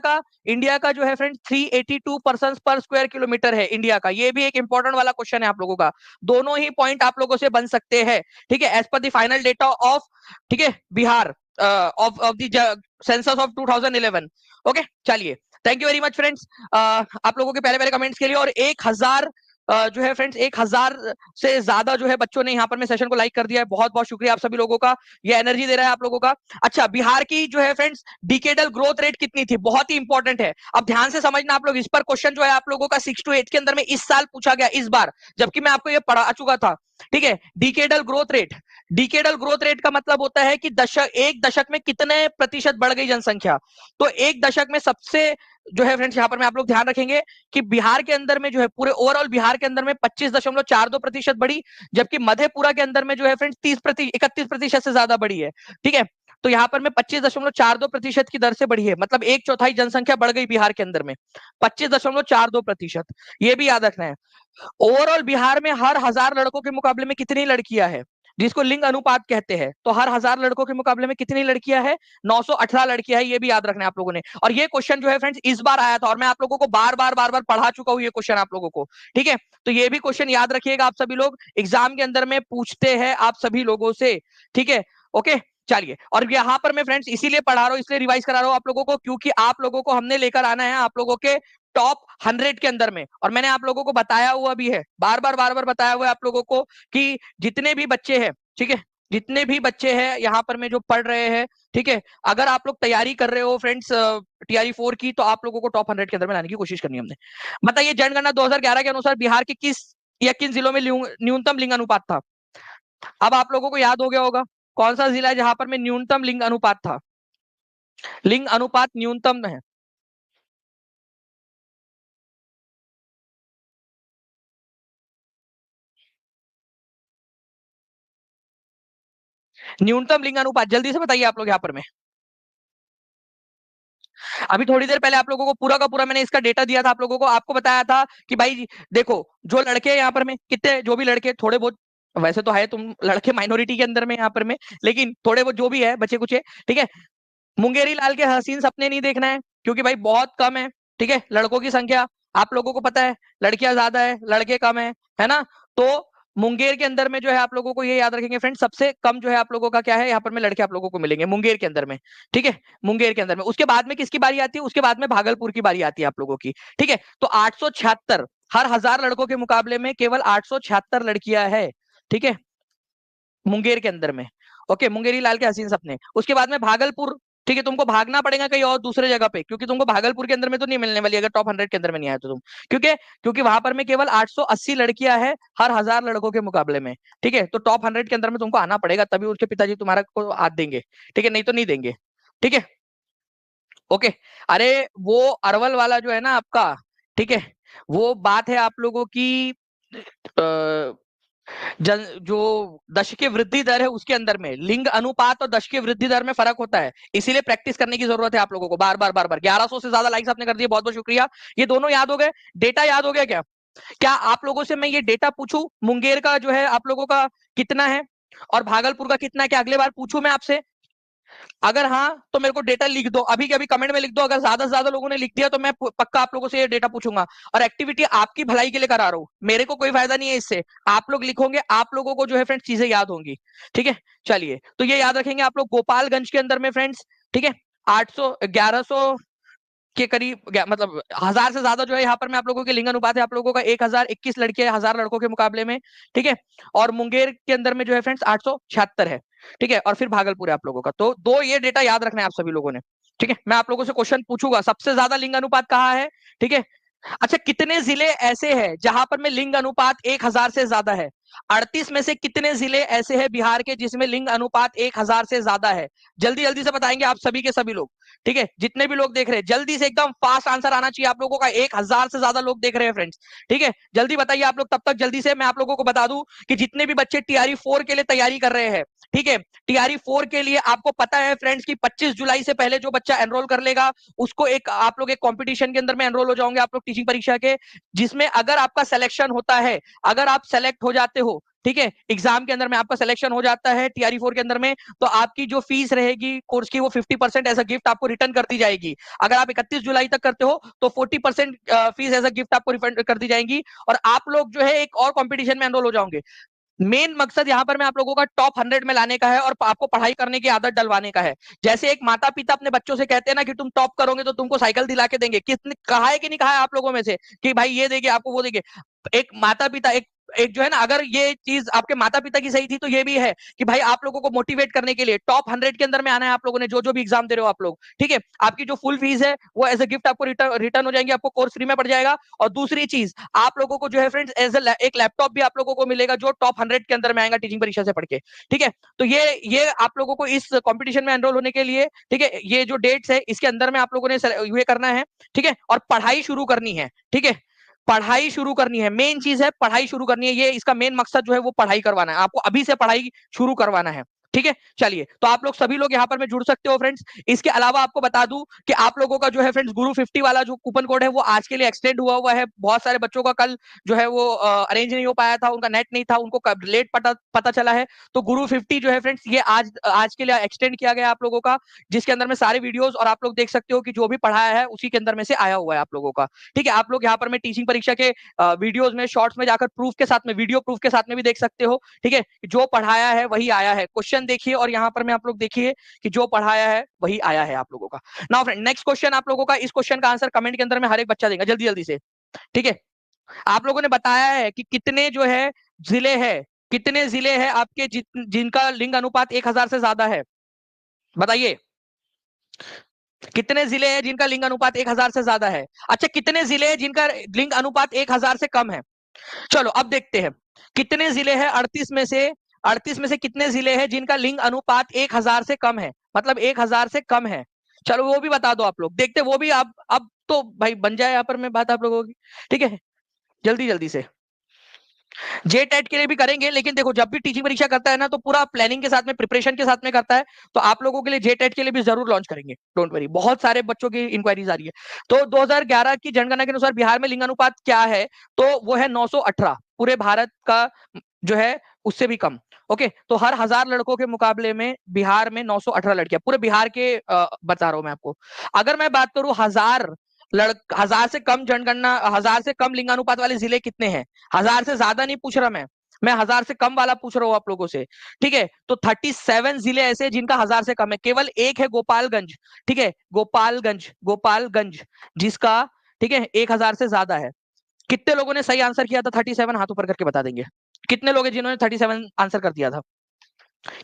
का जो है फ्रेंड 382 पर्सन पर स्क्वायर किलोमीटर है इंडिया का। ये भी एक इंपॉर्टेंट वाला क्वेश्चन है आप लोगों का, दोनों ही पॉइंट आप लोगों से बन सकते हैं, ठीक है, as per the final data of, ठीक है, Bihar, of the census of 2011। Okay, चलिए, thank you very much friends आप लोगों के पहले पहले कमेंट्स के लिए। और 1000 जो है फ्रेंड्स 1000 से ज्यादा जो है बच्चों ने यहाँ पर में सेशन को लाइक कर दिया है, बहुत बहुत शुक्रिया आप सभी लोगों का, ये एनर्जी दे रहा है आप लोगों का। अच्छा, बिहार की जो है फ्रेंड्स डिकेडल ग्रोथ रेट कितनी थी, बहुत ही इंपॉर्टेंट है, अब ध्यान से समझना आप लोग। इस पर क्वेश्चन जो है आप लोगों का 6 to 8 के अंदर में इस साल पूछा गया, इस बार, जबकि मैं आपको ये पढ़ा चुका था, ठीक है। डिकेडल ग्रोथ रेट का मतलब होता है कि एक दशक में कितने प्रतिशत बढ़ गई जनसंख्या। तो एक दशक में सबसे जो है फ्रेंड्स यहाँ पर में आप लोग ध्यान रखेंगे कि बिहार के अंदर में जो है पूरे ओवरऑल बिहार के अंदर में 25.42% बढ़ी, जबकि मधेपुरा के अंदर में जो है फ्रेंड्स 31% से ज्यादा बढ़ी है, ठीक है। तो यहाँ पर में 25.42% की दर से बढ़ी है, मतलब एक चौथाई जनसंख्या बढ़ गई बिहार के अंदर में, 25.42%। ये भी याद रखना है। ओवरऑल बिहार में हर 1000 लड़कों के मुकाबले में कितनी लड़कियां हैं, जिसको लिंग अनुपात कहते हैं, तो हर 1000 लड़कों के मुकाबले में कितनी लड़कियां हैं, 918 लड़कियां हैं। ये भी याद रखना है आप लोगों ने। और ये क्वेश्चन जो है फ्रेंड्स इस बार आया था, और मैं आप लोगों को बार बार पढ़ा चुका हूं ये क्वेश्चन आप लोगों को, ठीक है। तो ये भी क्वेश्चन याद रखिएगा आप सभी लोग, एग्जाम के अंदर में पूछते हैं आप सभी लोगों से, ठीक है। ओके, चलिए, और यहाँ पर मैं फ्रेंड्स इसीलिए पढ़ा रहा हूँ, इसलिए रिवाइज करा रहा हूँ आप लोगों को, क्योंकि आप लोगों को हमने लेकर आना है आप लोगों के टॉप 100 के अंदर में। और मैंने आप लोगों को बताया हुआ भी है, बार बार बताया हुआ है आप लोगों को, कि जितने भी बच्चे हैं, ठीक है, जितने भी बच्चे हैं यहाँ पर में जो पढ़ रहे हैं, ठीक है, अगर आप लोग तैयारी कर रहे हो फ्रेंड्स TRE 4 की, तो आप लोगों को टॉप 100 के अंदर में लाने की कोशिश करनी है हमने। बताइए, जनगणना 2011 के अनुसार बिहार के किस या किन जिलों में न्यूनतम लिंग अनुपात था? अब आप लोगों को याद हो गया होगा कौन सा जिला है जहां पर में न्यूनतम लिंग अनुपात था, लिंग अनुपात न्यूनतम है। न्यूनतम लिंग अनुपात जल्दी से बताइए आप लोग यहाँ पर में। अभी थोड़ी देर पहले आप लोगों को पूरा का पूरा मैंने इसका डेटा दिया था आप लोगों को, आपको बताया था कि भाई देखो, जो लड़के यहाँ पर में कितने, जो भी लड़के थोड़े बहुत, वैसे तो है तुम लड़के माइनॉरिटी के अंदर में यहाँ पर में, लेकिन थोड़े बहुत जो भी है बच्चे कुछ, ठीक है। मुंगेरी लाल के हसीन सपने नहीं देखना है, क्योंकि भाई बहुत कम है, ठीक है, लड़कों की संख्या आप लोगों को पता है, लड़कियां ज्यादा है लड़के कम है ना। तो मुंगेर के अंदर में जो है आप लोगों को ये याद रखेंगे फ्रेंड, सबसे कम जो है आप लोगों का क्या है, यहाँ पर में लड़के आप लोगों को मिलेंगे मुंगेर के अंदर में, ठीक है, मुंगेर के अंदर में। उसके बाद में किसकी बारी आती है, उसके बाद में भागलपुर की बारी आती है आप लोगों की, ठीक है। तो 876, हर 1000 लड़कों के मुकाबले में केवल 876 लड़कियां है, ठीक है, मुंगेर के अंदर में। ओके, मुंगेरी लाल के हसीन सपने। उसके बाद में भागलपुर, ठीक है, तुमको भागना पड़ेगा कहीं और दूसरे जगह पे, क्योंकि तुमको भागलपुर के अंदर में तो नहीं मिलने वाली अगर टॉप 100 के अंदर में नहीं आया तो तुम, क्योंकि क्योंकि वहां पर में केवल 880 लड़कियां हैं हर 1000 लड़कों के मुकाबले में, ठीक है। तो टॉप 100 के अंदर में तुमको आना पड़ेगा, तभी उसके पिताजी तुम्हारा को हाथ देंगे, ठीक है, नहीं तो नहीं देंगे, ठीक है। ओके, अरे वो अरवल वाला जो है ना आपका, ठीक है, वो बात है आप लोगों की जो दशकीय वृद्धि दर है उसके अंदर में लिंग अनुपात और दशकीय वृद्धि दर में फर्क होता है, इसीलिए प्रैक्टिस करने की जरूरत है आप लोगों को, बार बार 1100 से ज्यादा लाइक्स आपने कर दिए, बहुत बहुत शुक्रिया। ये दोनों याद हो गए, डेटा याद हो गया क्या? क्या आप लोगों से मैं ये डेटा पूछूं, मुंगेर का जो है आप लोगों का कितना है और भागलपुर का कितना है, क्या अगले बार पूछूं मैं आपसे? अगर हाँ तो मेरे को डेटा लिख दो, अभी के अभी कमेंट में लिख दो। अगर ज्यादा से ज्यादा लोगों ने लिख दिया तो मैं पक्का आप लोगों से ये डेटा पूछूंगा। और एक्टिविटी आपकी भलाई के लिए करा रहा हूँ, मेरे को कोई फायदा नहीं है इससे। आप लोग लिखोगे, आप लोगों को जो है फ्रेंड्स चीजें याद होंगी। ठीक है, चलिए तो ये याद रखेंगे आप लोग। गोपालगंज के अंदर में फ्रेंड्स, ठीक है, 800 1100 के करीब मतलब 1000 से ज्यादा जो है यहाँ पर मैं आप लोगों के लिंग अनुपात है आप लोगों का 1021 लड़के 1000 लड़कों के मुकाबले में। ठीक है, और मुंगेर के अंदर में जो है फ्रेंड्स 876 है। ठीक है, और फिर भागलपुर है आप लोगों का। तो दो ये डेटा याद रखना है आप सभी लोगों ने। ठीक है, मैं आप लोगों से क्वेश्चन पूछूंगा, सबसे ज्यादा लिंग अनुपात कहाँ है। ठीक है, अच्छा कितने जिले ऐसे हैं जहां पर में लिंग अनुपात 1000 से ज्यादा है। 38 में से कितने जिले ऐसे हैं बिहार के जिसमें लिंग अनुपात 1000 से ज्यादा है। जल्दी जल्दी से बताएंगे आप सभी के सभी लोग। ठीक है, जितने भी लोग देख रहे हैं जल्दी से एकदम फास्ट आंसर आना चाहिए आप लोगों का। 1000 से ज्यादा लोग देख रहे हैं फ्रेंड्स। ठीक है, जल्दी बताइए आप लोग। तब तक जल्दी से मैं आप लोगों को बता दूं कि जितने भी बच्चे टीआरई 4 के लिए तैयारी कर रहे हैं, ठीक है, टीआरई 4 के लिए आपको पता है फ्रेंड्स कि 25 जुलाई से पहले जो बच्चा एनरोल कर लेगा उसको एक आप लोग एक कंपटीशन के अंदर में एनरोल हो जाओगे आप लोग टीचिंग परीक्षा के, जिसमें अगर आपका सिलेक्शन होता है, अगर आप सेलेक्ट हो जाते हो, ठीक है, एग्जाम के अंदर में आपका सिलेक्शन हो जाता है टीआरई 4 के अंदर में, तो आपकी जो फीस रहेगी कोर्स की वो 50% एज अ गिफ्ट आपको रिटर्न कर दी जाएगी। अगर आप 31 जुलाई तक करते हो तो 40% फीस एज अ गिफ्ट आपको रिफंड कर दी जाएगी और आप लोग जो है एक और कंपटीशन में एनरोल हो जाओगे। मेन मकसद यहाँ पर मैं आप लोगों का टॉप 100 में लाने का है और आपको पढ़ाई करने की आदत डलवाने का है। जैसे एक माता पिता अपने बच्चों से कहते हैं ना कि तुम टॉप करोगे तो तुमको साइकिल दिला के देंगे, किसने कहा है कि नहीं कहा है आप लोगों में से कि भाई ये देंगे आपको वो देंगे। एक माता पिता एक एक जो है ना, अगर ये चीज आपके माता पिता की सही थी तो ये भी है कि भाई आप लोगों को मोटिवेट करने के लिए टॉप 100 के अंदर में आना है आप लोगों ने, जो जो भी एग्जाम दे रहे हो आप लोग। ठीक है, आपकी जो फुल फीस है वो एज अ गिफ्ट आपको रिटर्न हो जाएंगे, आपको कोर्स फ्री में पड़ जाएगा। और दूसरी चीज आप लोगों को जो है फ्रेंड्स एज एक लैपटॉप भी आप लोगों को मिलेगा जो टॉप 100 के अंदर में आएगा टीचिंग परीक्षा से पढ़ के। ठीक है, तो ये आप लोगों को इस कंपटीशन में एनरोल होने के लिए, ठीक है, ये जो डेट्स है इसके अंदर में आप लोगों ने ये करना है। ठीक है, और पढ़ाई शुरू करनी है। ठीक है, पढ़ाई शुरू करनी है, मेन चीज है पढ़ाई शुरू करनी है। ये इसका मेन मकसद जो है वो पढ़ाई करवाना है, आपको अभी से पढ़ाई शुरू करवाना है। ठीक है, चलिए तो आप लोग सभी लोग यहाँ पर में जुड़ सकते हो फ्रेंड्स। इसके अलावा आपको बता दूं कि आप लोगों का जो है फ्रेंड्स गुरु 50 वाला जो कूपन कोड है वो आज के लिए एक्सटेंड हुआ है। बहुत सारे बच्चों का कल जो है वो अरेंज नहीं हो पाया था, उनका नेट नहीं था, उनको लेट पता चला है। तो गुरु 50 जो है फ्रेंड्स ये आज आज के लिए एक्सटेंड किया गया आप लोगों का, जिसके अंदर में सारे वीडियोस और आप लोग देख सकते हो कि जो भी पढ़ाया है उसी के अंदर में से आया हुआ है आप लोगों का। ठीक है, आप लोग यहाँ पर में टीचिंग परीक्षा के वीडियोस में शॉर्ट्स में जाकर प्रूफ के साथ में, वीडियो प्रूफ के साथ में भी देख सकते हो। ठीक है, जो पढ़ाया है वही आया है, क्वेश्चन देखिए और यहाँ पर में आप लोग देखिए कि जो पढ़ाया है वही आया है आप लोगों का। नाउ फ्रेंड नेक्स्ट क्वेश्चन आप लोगों का, इस क्वेश्चन का आंसर कमेंट के अंदर में हर एक बच्चा देगा जल्दी जल्दी से। ठीक है, आप लोगों ने बताया है कि कितने जो है जिले हैं, कितने जिले हैं आपके जिनका लिंग अनुपात 1000 से ज्यादा है, बताइए कितने जिले हैं जिनका लिंग अनुपात 1000 से ज्यादा है। अच्छा कितने जिले हैं जिनका लिंग अनुपात 1000 से कम है। चलो अब देखते हैं कितने जिले हैं 38 में से कितने जिले हैं जिनका लिंग अनुपात 1000 से कम है, मतलब 1000 से कम है। चलो वो भी बता दो आप लोग, देखते वो भी। अब तो भाई बन जाए यहाँ पर मैं बात आप लोगों की। ठीक है, जल्दी जल्दी से। जे टेट के लिए भी करेंगे, लेकिन देखो जब भी टीचिंग परीक्षा करता है ना तो पूरा प्लानिंग के साथ में, प्रिपरेशन के साथ में करता है। तो आप लोगों के लिए जे टेट के लिए भी जरूर लॉन्च करेंगे, डोंट वरी। बहुत सारे बच्चों की इंक्वायरीज आ रही है। तो 2011 की जनगणना के अनुसार बिहार में लिंगानुपात क्या है, तो वो है 918, पूरे भारत का जो है उससे भी कम। ओके, तो हर 1000 लड़कों के मुकाबले में बिहार में 918 लड़कियां, पूरे बिहार के बता रहा हूं मैं आपको। अगर मैं बात करूं 1000 से कम जनगणना, 1000 से कम लिंगानुपात वाले जिले कितने हैं, 1000 से ज्यादा नहीं पूछ रहा मैं 1000 से कम वाला पूछ रहा हूँ आप लोगों से। ठीक है, तो 37 जिले ऐसे जिनका 1000 से कम है, केवल एक है गोपालगंज। ठीक है, गोपालगंज जिसका, ठीक है, 1000 से ज्यादा है। कितने लोगों ने सही आंसर किया था 37, हाथ ऊपर करके बता देंगे कितने लोग हैं जिन्होंने 37 आंसर कर दिया था।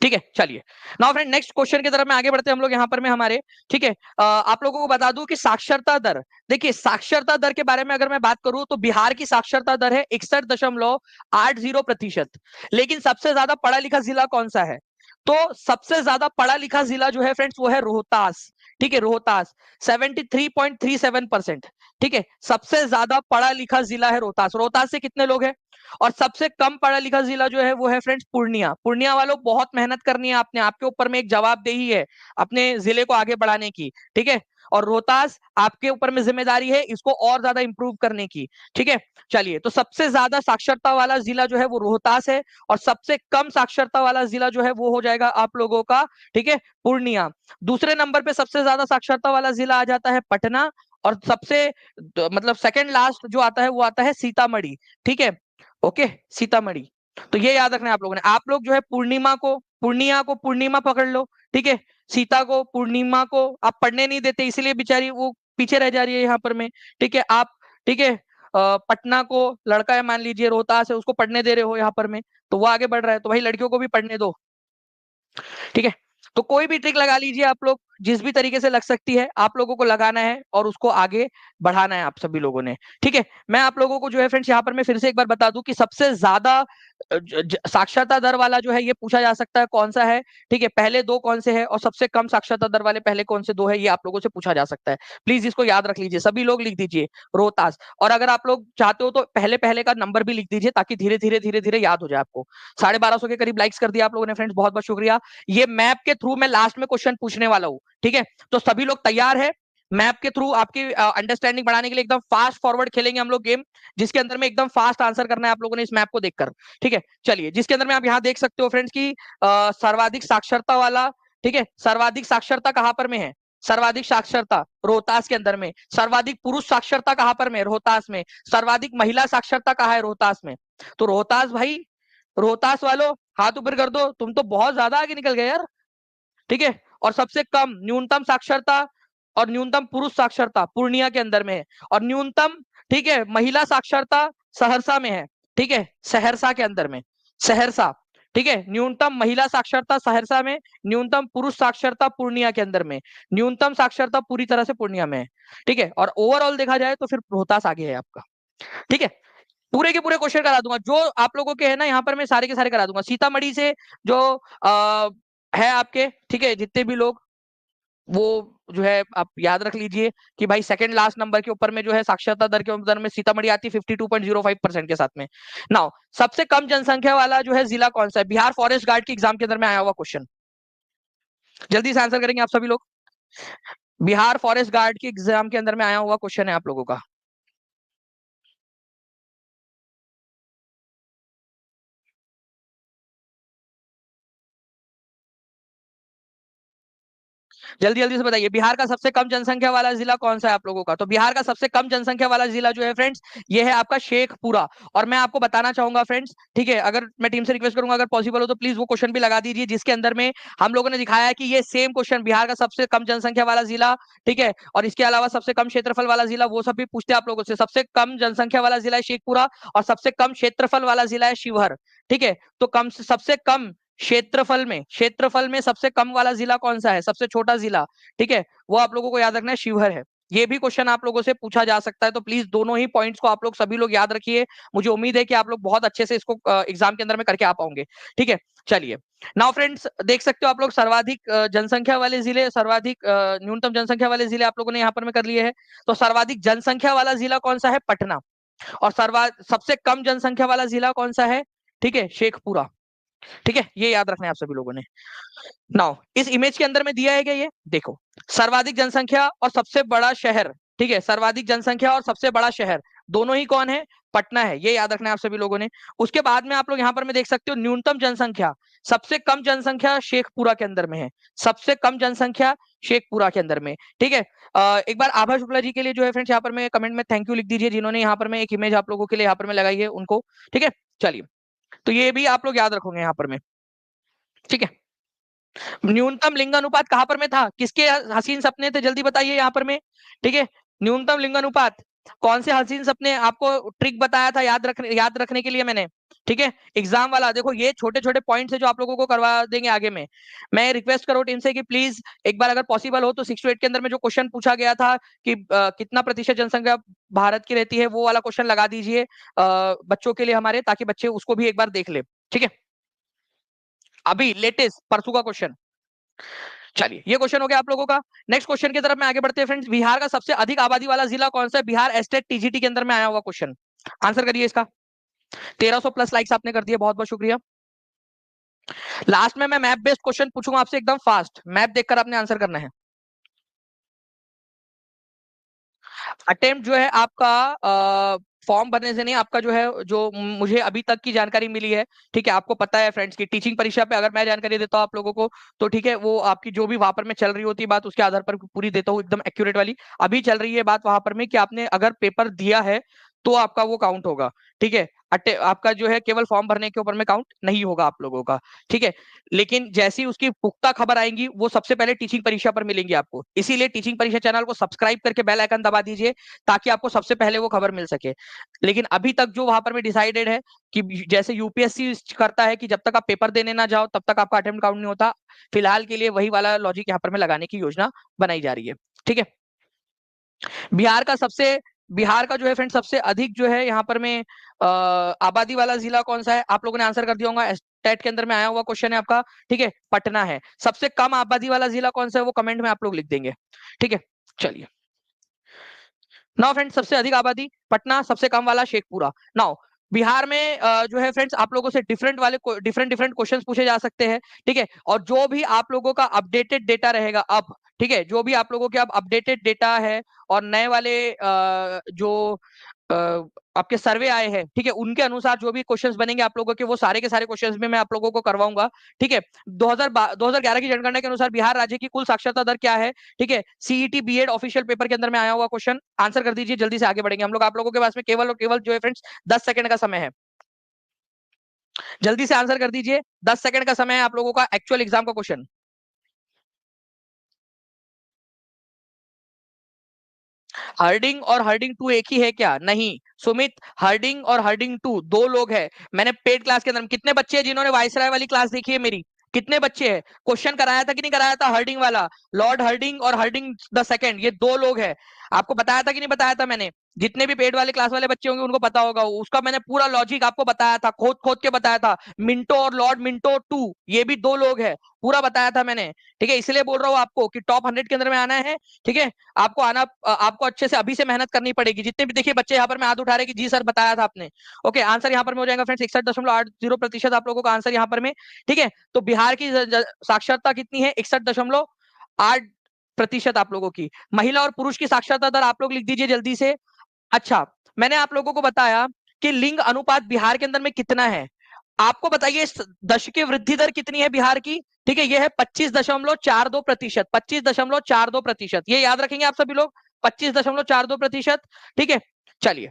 ठीक है, चलिए नाउ फ्रेंड नेक्स्ट क्वेश्चन की तरफ में आगे बढ़ते हैं हम लोग यहाँ पर में हमारे। ठीक है, आप लोगों को बता दूं कि साक्षरता दर, देखिए साक्षरता दर के बारे में अगर मैं बात करूं तो बिहार की साक्षरता दर है 61.80%। लेकिन सबसे ज्यादा पढ़ा लिखा जिला कौन सा है, तो सबसे ज्यादा पढ़ा लिखा जिला जो है फ्रेंड्स वो है रोहतास। ठीक है, रोहतास 73.37%। ठीक है, सबसे ज्यादा पढ़ा लिखा जिला है रोहतास। रोहतास से कितने लोग हैं। और सबसे कम पढ़ा लिखा जिला जो है वो है फ्रेंड्स पूर्णिया। पूर्णिया वालों बहुत मेहनत करनी है आपने, आपके ऊपर में एक जवाबदेही है अपने जिले को आगे बढ़ाने की। ठीक है, और रोहतास आपके ऊपर में जिम्मेदारी है इसको और ज्यादा इंप्रूव करने की। ठीक है, चलिए, तो सबसे ज्यादा साक्षरता वाला जिला जो है वो रोहतास है, और सबसे कम साक्षरता वाला जिला जो है वो हो जाएगा आप लोगों का, ठीक है, पूर्णिया। दूसरे नंबर पे सबसे ज्यादा साक्षरता वाला जिला आ जाता है पटना, और सबसे मतलब सेकंड लास्ट जो आता है वो आता है सीतामढ़ी। ठीक है, ओके, सीतामढ़ी। तो ये याद रखना है आप लोगों ने। आप लोग जो है पूर्णिया को पूर्णिमा पकड़ लो, ठीक है, सीता को पूर्णिमा को आप पढ़ने नहीं देते, इसलिए बेचारी वो पीछे रह जा रही है यहाँ पर में। ठीक है, आप, ठीक है, पटना को लड़का है मान लीजिए, रोहतास है, उसको पढ़ने दे रहे हो यहाँ पर में, तो वो आगे बढ़ रहा है, तो भाई लड़कियों को भी पढ़ने दो। ठीक है, तो कोई भी ट्रिक लगा लीजिए आप लोग, जिस भी तरीके से लग सकती है आप लोगों को लगाना है और उसको आगे बढ़ाना है आप सभी लोगों ने। ठीक है, मैं आप लोगों को जो है फ्रेंड्स यहाँ पर मैं फिर से एक बार बता दूं कि सबसे ज्यादा साक्षरता दर वाला जो है ये पूछा जा सकता है कौन सा है। ठीक है, पहले दो कौन से है, और सबसे कम साक्षरता दर वाले पहले कौन से दो है, ये आप लोगों से पूछा जा सकता है। प्लीज इसको याद रख लीजिए, सभी लोग लिख दीजिए रोहतास। और अगर आप लोग चाहते हो तो पहले पहले का नंबर भी लिख दीजिए, ताकि धीरे धीरे याद हो जाए आपको। 1250 के करीब लाइक्स कर दिया आप लोगों ने फ्रेंड्स, बहुत बहुत शुक्रिया। ये मैप के थ्रू मैं लास्ट में क्वेश्चन पूछने वाला हूँ। ठीक है, तो सभी लोग तैयार है? मैप के थ्रू आपकी अंडरस्टैंडिंग बढ़ाने के लिए एकदम फास्ट फॉरवर्ड खेलेंगे हम लोग गेम, जिसके अंदर में एकदम फास्ट आंसर करना है आप लोगों ने इस मैप को देखकर। ठीक है, चलिए, जिसके अंदर में आप यहाँ देख सकते हो फ्रेंड्स की सर्वाधिक साक्षरता वाला, ठीक है, सर्वाधिक साक्षरता कहां पर में है? सर्वाधिक साक्षरता रोहतास के अंदर में। सर्वाधिक पुरुष साक्षरता कहां पर में? रोहतास में। सर्वाधिक महिला साक्षरता कहां है? रोहतास में। तो रोहतास भाई, रोहतास वालों हाथ ऊपर कर दो, तुम तो बहुत ज्यादा आगे निकल गए यार। ठीक है, और सबसे कम न्यूनतम साक्षरता और न्यूनतम पुरुष साक्षरता पूर्णिया के अंदर में है, और न्यूनतम, ठीक है, महिला साक्षरता सहरसा में है। ठीक है, सहरसा के अंदर में, सहरसा। ठीक है, न्यूनतम महिला साक्षरता सहरसा में, न्यूनतम पुरुष साक्षरता पूर्णिया के अंदर में, न्यूनतम साक्षरता पूरी तरह से पूर्णिया में है। ठीक है, और ओवरऑल देखा जाए तो फिर रोहतास आगे है आपका। ठीक है, पूरे के पूरे क्वेश्चन करा दूंगा जो आप लोगों के है ना, यहाँ पर मैं सारे के सारे करा दूंगा। सीतामढ़ी से जो है आपके, ठीक है, जितने भी लोग, वो जो है आप याद रख लीजिए कि भाई सेकंड लास्ट नंबर के ऊपर में जो है साक्षरता दर के अंदर में सीतामढ़ी आती है 52.05% के साथ में। नाउ सबसे कम जनसंख्या वाला जो है जिला कौन सा है? बिहार फॉरेस्ट गार्ड के एग्जाम के अंदर में आया हुआ क्वेश्चन, जल्दी से आंसर करेंगे आप सभी लोग। बिहार फॉरेस्ट गार्ड के एग्जाम के अंदर में आया हुआ क्वेश्चन है आप लोगों का। जल्दी जल्दी से बताइए, बिहार का सबसे कम जनसंख्या वाला जिला कौन सा है आप लोगों का? तो बिहार का सबसे कम जनसंख्या वाला जिला जो है फ्रेंड्स, ये है आपका शेखपुरा। और मैं आपको बताना चाहूंगा फ्रेंड्स, ठीक है, अगर मैं टीम से रिक्वेस्ट करूंगा अगर पॉसिबल हो तो प्लीज वो क्वेश्चन भी लगा दीजिए, जिसके अंदर में हम लोगों ने दिखाया है कि ये सेम क्वेश्चन बिहार का सबसे कम जनसंख्या वाला जिला, ठीक है, और इसके अलावा सबसे कम क्षेत्रफल वाला जिला, वो सब भी पूछते हैं आप लोगों से। सबसे कम जनसंख्या वाला जिला है शेखपुरा, और सबसे कम क्षेत्रफल वाला जिला है शिवहर। ठीक है, तो कम से सबसे कम क्षेत्रफल में सबसे कम वाला जिला कौन सा है? सबसे छोटा जिला, ठीक है, वो आप लोगों को याद रखना है, शिवहर है। ये भी क्वेश्चन आप लोगों से पूछा जा सकता है, तो प्लीज दोनों ही पॉइंट्स को आप लोग सभी लोग याद रखिए। मुझे उम्मीद है कि आप लोग बहुत अच्छे से इसको एग्जाम के अंदर में करके आ पाओगे। ठीक है, चलिए, नाउ फ्रेंड्स देख सकते हो आप लोग सर्वाधिक जनसंख्या वाले जिले, सर्वाधिक न्यूनतम जनसंख्या वाले जिले आप लोगों ने यहाँ पर में कर लिए हैं। तो सर्वाधिक जनसंख्या वाला जिला कौन सा है? पटना। और सबसे कम जनसंख्या वाला जिला कौन सा है? ठीक है, शेखपुरा। ठीक है, ये याद रखना है आप सभी लोगों ने। नाउ इस इमेज के अंदर में दिया है क्या? ये देखो, सर्वाधिक जनसंख्या और सबसे बड़ा शहर, ठीक है, सर्वाधिक जनसंख्या और सबसे बड़ा शहर दोनों ही कौन है? पटना है। ये याद रखना है आप सभी लोगों ने। उसके बाद में आप लोग यहाँ पर में देख सकते हो न्यूनतम जनसंख्या, सबसे कम जनसंख्या शेखपुरा के अंदर में है, सबसे कम जनसंख्या शेखपुरा के अंदर में। ठीक है, एक बार आभा शुक्ला जी के लिए जो है फ्रेंड्स यहाँ पर में कमेंट में थैंक यू लिख दीजिए, जिन्होंने यहाँ पर में एक इमेज आप लोगों के लिए यहाँ पर में लगाई है उनको। ठीक है, चलिए, तो ये भी आप लोग याद रखोगे यहाँ पर में। ठीक है, न्यूनतम लिंगानुपात कहां पर में था? किसके हसीन सपने थे? जल्दी बताइए यहाँ पर में। ठीक है, न्यूनतम लिंगानुपात कौन से हसीन सपने? आपको ट्रिक बताया था याद रखने के लिए मैंने। ठीक है, एग्जाम वाला देखो, ये छोटे छोटे पॉइंट्स है जो आप लोगों को करवा देंगे आगे में। मैं रिक्वेस्ट करो टीम से कि प्लीज एक बार अगर पॉसिबल हो तो 6 to 8 के अंदर में जो क्वेश्चन पूछा गया था कि कितना प्रतिशत जनसंख्या भारत की रहती है, वो वाला क्वेश्चन लगा दीजिए बच्चों के लिए हमारे, ताकि बच्चे उसको भी एक बार देख ले। ठीक है, अभी लेटेस्ट परसों का क्वेश्चन। चलिए, ये क्वेश्चन हो गया आप लोगों का। नेक्स्ट क्वेश्चन की तरफ में आगे बढ़ते हैं फ्रेंड्स। बिहार का सबसे अधिक आबादी वाला जिला कौन सा है? बिहार एस्टेट टीजीटी के अंदर में आया हुआ क्वेश्चन, आंसर करिए इसका। 1300 प्लस लाइक्स आपने कर दिया, बहुत बहुत शुक्रिया। लास्ट में मैं मैप बेस्ड क्वेश्चन पूछूंगा आपसे एकदम फास्ट, मैप देखकर आपने आंसर करना है। अटेम्प्ट जो है आपका फॉर्म भरने से नहीं, आपका जो है, जो मुझे अभी तक की जानकारी मिली है, ठीक है, आपको पता है फ्रेंड्स की टीचिंग परीक्षा पे अगर मैं जानकारी देता हूँ आप लोगों को, तो ठीक है, वो आपकी जो भी वहां पर में चल रही होती है बात, उसके आधार पर पूरी देता हूँ एकदम एक्यूरेट वाली। अभी चल रही है बात वहां पर में कि आपने अगर पेपर दिया है तो आपका वो काउंट होगा, ठीक है। आपका जो है केवल फॉर्म भरने के ऊपर में काउंट नहीं होगा आप लोगों का, ठीक है। लेकिन जैसी उसकी पुख्ता खबर आएंगी वो सबसे पहले टीचिंग परीक्षा पर मिलेंगी आपको, इसीलिए टीचिंग परीक्षा चैनल को सब्सक्राइब करके बेल आइकन दबा दीजिए ताकि आपको सबसे पहले वो खबर मिल सके। लेकिन अभी तक जो वहां पर में डिसाइडेड है कि जैसे यूपीएससी करता है कि जब तक आप पेपर देने ना जाओ तब तक आपका अटेम्प्ट काउंट नहीं होता, फिलहाल के लिए वही वाला लॉजिक यहाँ पर में लगाने की योजना बनाई जा रही है, ठीक है। बिहार का सबसे बिहार का जो है फ्रेंड सबसे अधिक जो है यहाँ पर में आबादी वाला जिला कौन सा है, आप लोगों ने आंसर कर दिया होगा, टेट के अंदर में आया हुआ क्वेश्चन है आपका, ठीक है, पटना है। सबसे कम आबादी वाला जिला कौन सा है वो कमेंट में आप लोग लिख देंगे, ठीक है। चलिए, नाउ फ्रेंड्स सबसे अधिक आबादी पटना, सबसे कम वाला शेखपुरा। नाउ बिहार में जो है फ्रेंड्स आप लोगों से डिफरेंट डिफरेंट क्वेश्चंस पूछे जा सकते हैं, ठीक है। और जो भी आप लोगों का अपडेटेड डेटा रहेगा अब, ठीक है, जो भी आप लोगों के अब अपडेटेड डेटा है और नए वाले जो अ, आपके सर्वे आए हैं, ठीक है, उनके अनुसार जो भी क्वेश्चंस बनेंगे आप लोगों के वो सारे के सारे क्वेश्चंस में मैं आप लोगों को करवाऊंगा, ठीक है। 2011 की जनगणना के अनुसार बिहार राज्य की कुल साक्षरता दर क्या है, ठीक है। सीईटी बीएड ऑफिशियल पेपर के अंदर में आया हुआ क्वेश्चन, आंसर कर दीजिए, जल्दी से आगे बढ़ेंगे हम लोग। आप लोगों के पास में केवल और केवल जो है फ्रेंड्स 10 सेकंड का समय है, जल्दी से आंसर कर दीजिए, 10 सेकंड का समय है आप लोगों का एक्चुअल एग्जाम का क्वेश्चन। हर्डिंग और हर्डिंग टू एक ही है क्या? नहीं सुमित, हर्डिंग और हर्डिंग टू दो लोग हैं। मैंने पेड क्लास के अंदर कितने बच्चे हैं जिन्होंने वायसराय वाली क्लास देखी है मेरी? कितने बच्चे हैं? क्वेश्चन कराया था कि नहीं कराया था हर्डिंग वाला? लॉर्ड हर्डिंग और हर्डिंग द सेकंड, ये दो लोग हैं। आपको बताया था कि नहीं बताया था मैंने? जितने भी पेड वाले क्लास वाले बच्चे होंगे उनको पता होगा, उसका मैंने पूरा लॉजिक आपको बताया था, खोद खोद के बताया था। मिंटो और लॉर्ड मिंटो टू, ये भी दो लोग हैं, पूरा बताया था मैंने, ठीक है। इसलिए बोल रहा हूँ आपको कि टॉप 100 के अंदर में आना है, ठीक है। आपको अच्छे से अभी से मेहनत करनी पड़ेगी। जितने भी देखिए बच्चे यहाँ पर मैं हाथ उठा रहे कि जी सर बताया था आपने, ओके, आंसर यहाँ पर में हो जाएगा फ्रेंड्स 61.80% आप लोगों का आंसर यहाँ पर में, ठीक है। तो बिहार की साक्षरता कितनी है? 61.8% आप लोगों की। महिला और पुरुष की साक्षरता दर आप लोग लिख दीजिए जल्दी से। अच्छा, मैंने आप लोगों को बताया कि लिंग अनुपात बिहार के अंदर में कितना है। आपको बताइए इस दशकीय वृद्धि दर कितनी है बिहार की, ठीक है। यह है 25.42%, 25.42%, ये याद रखेंगे आप सभी लोग, 25.42%, ठीक है। चलिए,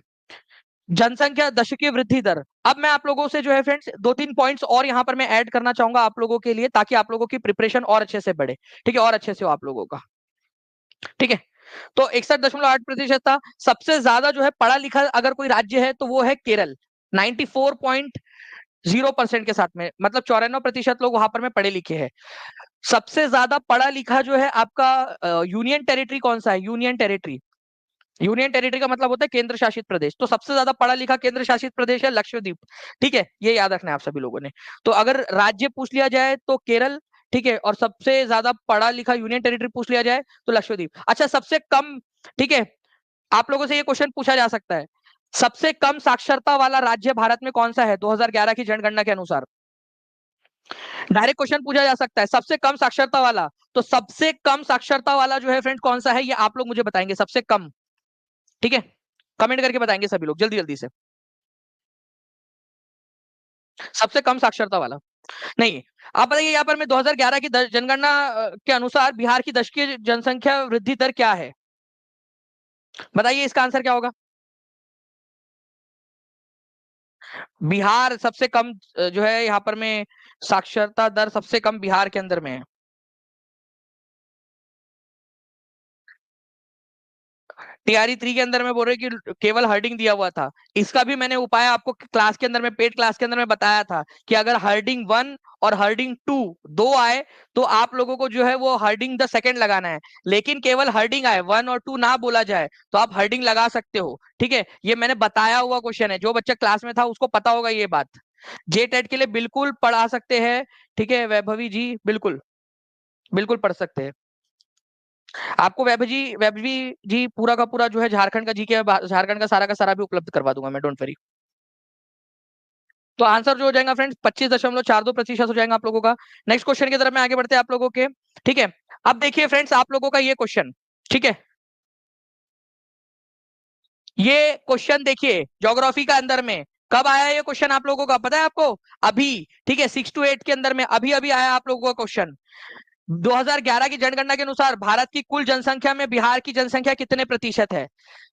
जनसंख्या दशकीय वृद्धि दर। अब मैं आप लोगों से जो है फ्रेंड्स दो तीन पॉइंट्स और यहां पर मैं ऐड करना चाहूंगा आप लोगों के लिए, ताकि आप लोगों की प्रिपरेशन और अच्छे से बढ़े, ठीक है, और अच्छे से हो आप लोगों का, ठीक है। तो 61.8% था। सबसे ज्यादा जो है पढ़ा लिखा अगर कोई राज्य है तो वो है केरल, 94.0% के साथ में, मतलब 94% लोग वहां पर में पढ़े लिखे हैं। सबसे ज्यादा पढ़ा लिखा जो है आपका यूनियन टेरिटरी कौन सा है? यूनियन टेरिटरी, यूनियन टेरिटरी का मतलब होता है केंद्र शासित प्रदेश। तो सबसे ज्यादा पढ़ा लिखा केंद्र शासित प्रदेश है लक्षद्वीप, ठीक है, ये याद रखना है आप सभी लोगों ने। तो अगर राज्य पूछ लिया जाए तो केरल, ठीक है, और सबसे ज्यादा पढ़ा लिखा यूनियन टेरिटरी पूछ लिया जाए तो लक्षद्वीप। अच्छा, सबसे कम, ठीक है, आप लोगों से ये क्वेश्चन पूछा जा सकता है, सबसे कम साक्षरता वाला राज्य भारत में कौन सा है 2011 की जनगणना के अनुसार? डायरेक्ट क्वेश्चन पूछा जा सकता है, सबसे कम साक्षरता वाला। तो सबसे कम साक्षरता वाला जो है फ्रेंड कौन सा है, ये आप लोग मुझे बताएंगे, सबसे कम, ठीक है, कमेंट करके बताएंगे सभी लोग जल्दी जल्दी से। सबसे कम साक्षरता वाला नहीं। आप बताइए यहाँ पर मैं 2011 की जनगणना के अनुसार बिहार की दशकीय जनसंख्या वृद्धि दर क्या है? बताइए इसका आंसर क्या होगा? बिहार सबसे कम जो है यहाँ पर में साक्षरता दर सबसे कम बिहार के अंदर में है। टीआरई 3 के अंदर में बोल रहे कि केवल हर्डिंग दिया हुआ था। इसका भी मैंने उपाय आपको क्लास के अंदर में, पेड क्लास के अंदर में बताया था कि अगर हर्डिंग 1 और हर्डिंग 2 दो आए तो आप लोगों को जो है वो हर्डिंग द सेकंड लगाना है। लेकिन केवल हर्डिंग आए 1 और 2 ना बोला जाए तो आप हर्डिंग लगा सकते हो, ठीक है। ये मैंने बताया हुआ क्वेश्चन है, जो बच्चा क्लास में था उसको पता होगा ये बात। जे टेट के लिए बिल्कुल पढ़ा सकते हैं, ठीक है वैभवी जी, बिल्कुल बिल्कुल पढ़ सकते हैं। आपको वैभवी जी पूरा का पूरा जो है झारखंड का जीके, झारखंड का सारा भी उपलब्ध करवा दूंगा मैं, डोंट वरी। तो आंसर जो हो जाएगा फ्रेंड्स 25.42% हो जाएगा आप लोगों का। नेक्स्ट क्वेश्चन की तरफ में आगे बढ़ते हैं आप लोगों के, ठीक है। अब देखिए फ्रेंड्स आप लोगों का ये क्वेश्चन, ठीक है, ये क्वेश्चन देखिए ज्योग्राफी का अंदर में कब आया ये क्वेश्चन आप लोगों का पता है आपको? अभी, ठीक है, 6 to 8 के अंदर में अभी अभी आया आप लोगों का क्वेश्चन। 2011 की जनगणना के अनुसार भारत की कुल जनसंख्या में बिहार की जनसंख्या कितने प्रतिशत है?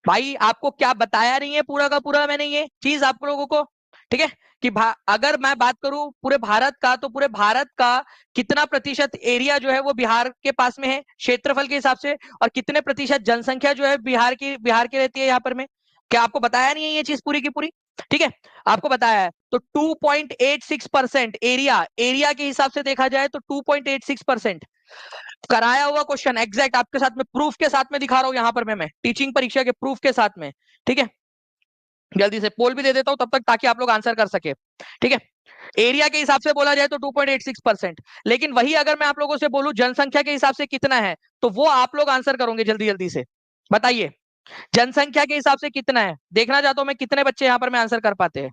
भाई आपको क्या बताया नहीं है पूरा का पूरा मैंने ये चीज आप लोगों को, ठीक है, कि अगर मैं बात करूं पूरे भारत का, तो पूरे भारत का कितना प्रतिशत एरिया जो है वो बिहार के पास में है क्षेत्रफल के हिसाब से, और कितने प्रतिशत जनसंख्या जो है बिहार की रहती है यहाँ पर में। क्या आपको बताया नहीं है ये चीज पूरी की पूरी? ठीक है, आपको बताया है। तो 2.86% एरिया, एरिया के हिसाब से देखा जाए तो 2.86% कराया हुआ क्वेश्चन एग्जैक्ट आपके साथ में प्रूफ के साथ में दिखा रहा हूं यहां पर मैं टीचिंग परीक्षा के प्रूफ के साथ में। ठीक है, जल्दी से पोल भी दे देता हूं तब तक ताकि आप लोग आंसर कर सके। ठीक है, एरिया के हिसाब से बोला जाए तो 2.86%, लेकिन वही अगर मैं आप लोगों से बोलूं जनसंख्या के हिसाब से कितना है, तो वो आप लोग आंसर करोगे जल्दी जल्दी से। बताइए जनसंख्या के हिसाब से कितना है, देखना चाहता हूं मैं कितने बच्चे यहां पर मैं आंसर कर पाते हैं।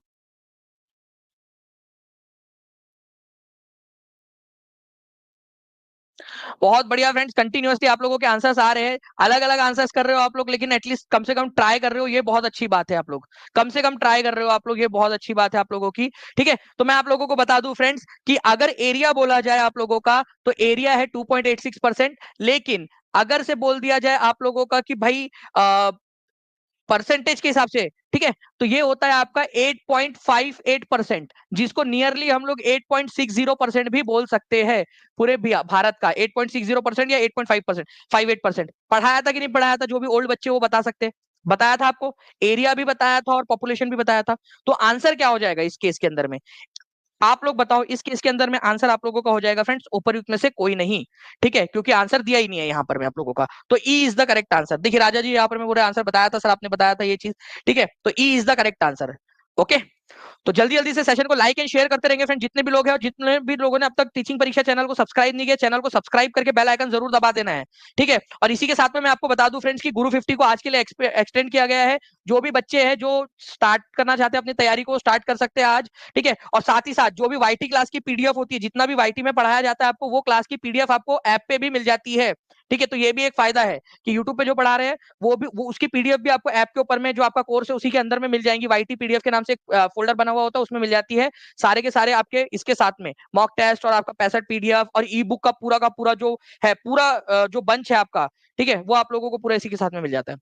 बहुत बढ़िया फ्रेंड्स, कंटिन्यूअसली आप लोगों के आंसर्स आ रहे हैं, अलग अलग आंसर्स कर रहे हो आप लोग, लेकिन एटलीस्ट कम से कम ट्राई कर रहे हो, ये बहुत अच्छी बात है। आप लोग कम से कम ट्राई कर रहे हो आप लोग, ये बहुत अच्छी बात है आप लोगों की। ठीक है, तो मैं आप लोगों को बता दूं फ्रेंड्स कि अगर एरिया बोला जाए आप लोगों का, तो एरिया है 2.86%, लेकिन अगर से बोल दिया जाए आप लोगों का कि भाई परसेंटेज के हिसाब से, ठीक है, तो ये होता है आपका 8.58%, जिसको नियरली हम लोग 8.60% भी बोल सकते हैं। पूरे भारत का 8.60% या 8.5%, 58% पढ़ाया था कि नहीं पढ़ाया था, जो भी ओल्ड बच्चे वो बता सकते हैं। बताया था आपको, एरिया भी बताया था और पॉपुलेशन भी बताया था। तो आंसर क्या हो जाएगा इस केस के अंदर में? आप लोग बताओ इस केस के अंदर में आंसर आप लोगों का हो जाएगा फ्रेंड्स उपरयुक्त में से कोई नहीं। ठीक है, क्योंकि आंसर दिया ही नहीं है यहाँ पर मैं आप लोगों का, तो E is the correct answer. देखिए राजा जी यहाँ पर मैं पूरे आंसर बताया था सर, आपने बताया था ये चीज। ठीक है, तो E is the correct answer. Okay, तो जल्दी जल्दी से सेशन को लाइक एंड शेयर करते रहेंगे फ्रेंड, जितने भी लोग हैं, और जितने भी लोगों ने अब तक टीचिंग परीक्षा चैनल को सब्सक्राइब नहीं किया, चैनल को सब्सक्राइब करके बेल आइकन जरूर दबा देना है। ठीक है, और इसी के साथ में मैं आपको बता दूं फ्रेंड्स कि गुरु 50 को आज के लिए एक्सटेंड किया गया है। जो भी बच्चे हैं जो स्टार्ट करना चाहते हैं अपनी तैयारी को स्टार्ट कर सकते हैं आज। ठीक है, और साथ ही साथ जो भी वाईटी क्लास की पीडीएफ होती है, जितना भी वाईटी में पढ़ाया जाता है आपको, वो क्लास की पीडीएफ आपको ऐप पे भी मिल जाती है। ठीक है, तो ये भी एक फायदा है कि यूट्यूब पे जो पढ़ा रहे हैं वो उसकी पीडीएफ भी आपको ऐप के ऊपर में, जो आपका कोर्स है उसी के अंदर में मिल जाएंगी। वाईटी पीडीएफ के नाम से एक फोल्डर बना हुआ होता है, उसमें मिल जाती है सारे के सारे आपके इसके साथ में मॉक टेस्ट और आपका 65 पीडीएफ और ई बुक का पूरा जो है पूरा जो बंच है आपका, ठीक है, वो आप लोगों को पूरा इसी के साथ में मिल जाता है।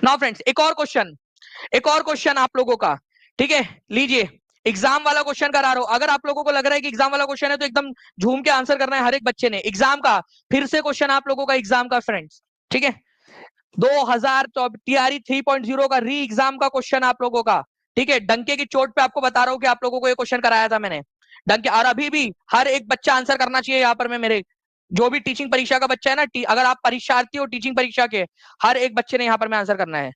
नाउ फ्रेंड्स एक और क्वेश्चन आप लोगों का, ठीक है, लीजिए, एग्जाम वाला क्वेश्चन करा रहा हूं। अगर आप लोगों को लग रहा है कि एग्जाम वाला क्वेश्चन है तो एकदम झूम के आंसर करना है हर एक बच्चे ने एग्जाम का। फिर से क्वेश्चन आप लोगों का एग्जाम का फ्रेंड्स, ठीक है, 2000 टीआरई 3.0 का री एग्जाम का क्वेश्चन आप लोगों का। ठीक है, डंके की चोट पे आपको बता रहा हूं कि आप लोगों को ये क्वेश्चन कराया था मैंने डंके, और अभी भी हर एक बच्चा आंसर करना चाहिए यहाँ पर। मैं मेरे जो भी टीचिंग परीक्षा का बच्चा है ना, अगर आप परीक्षार्थी हो टीचिंग परीक्षा के, हर एक बच्चे ने यहाँ पर में आंसर करना है।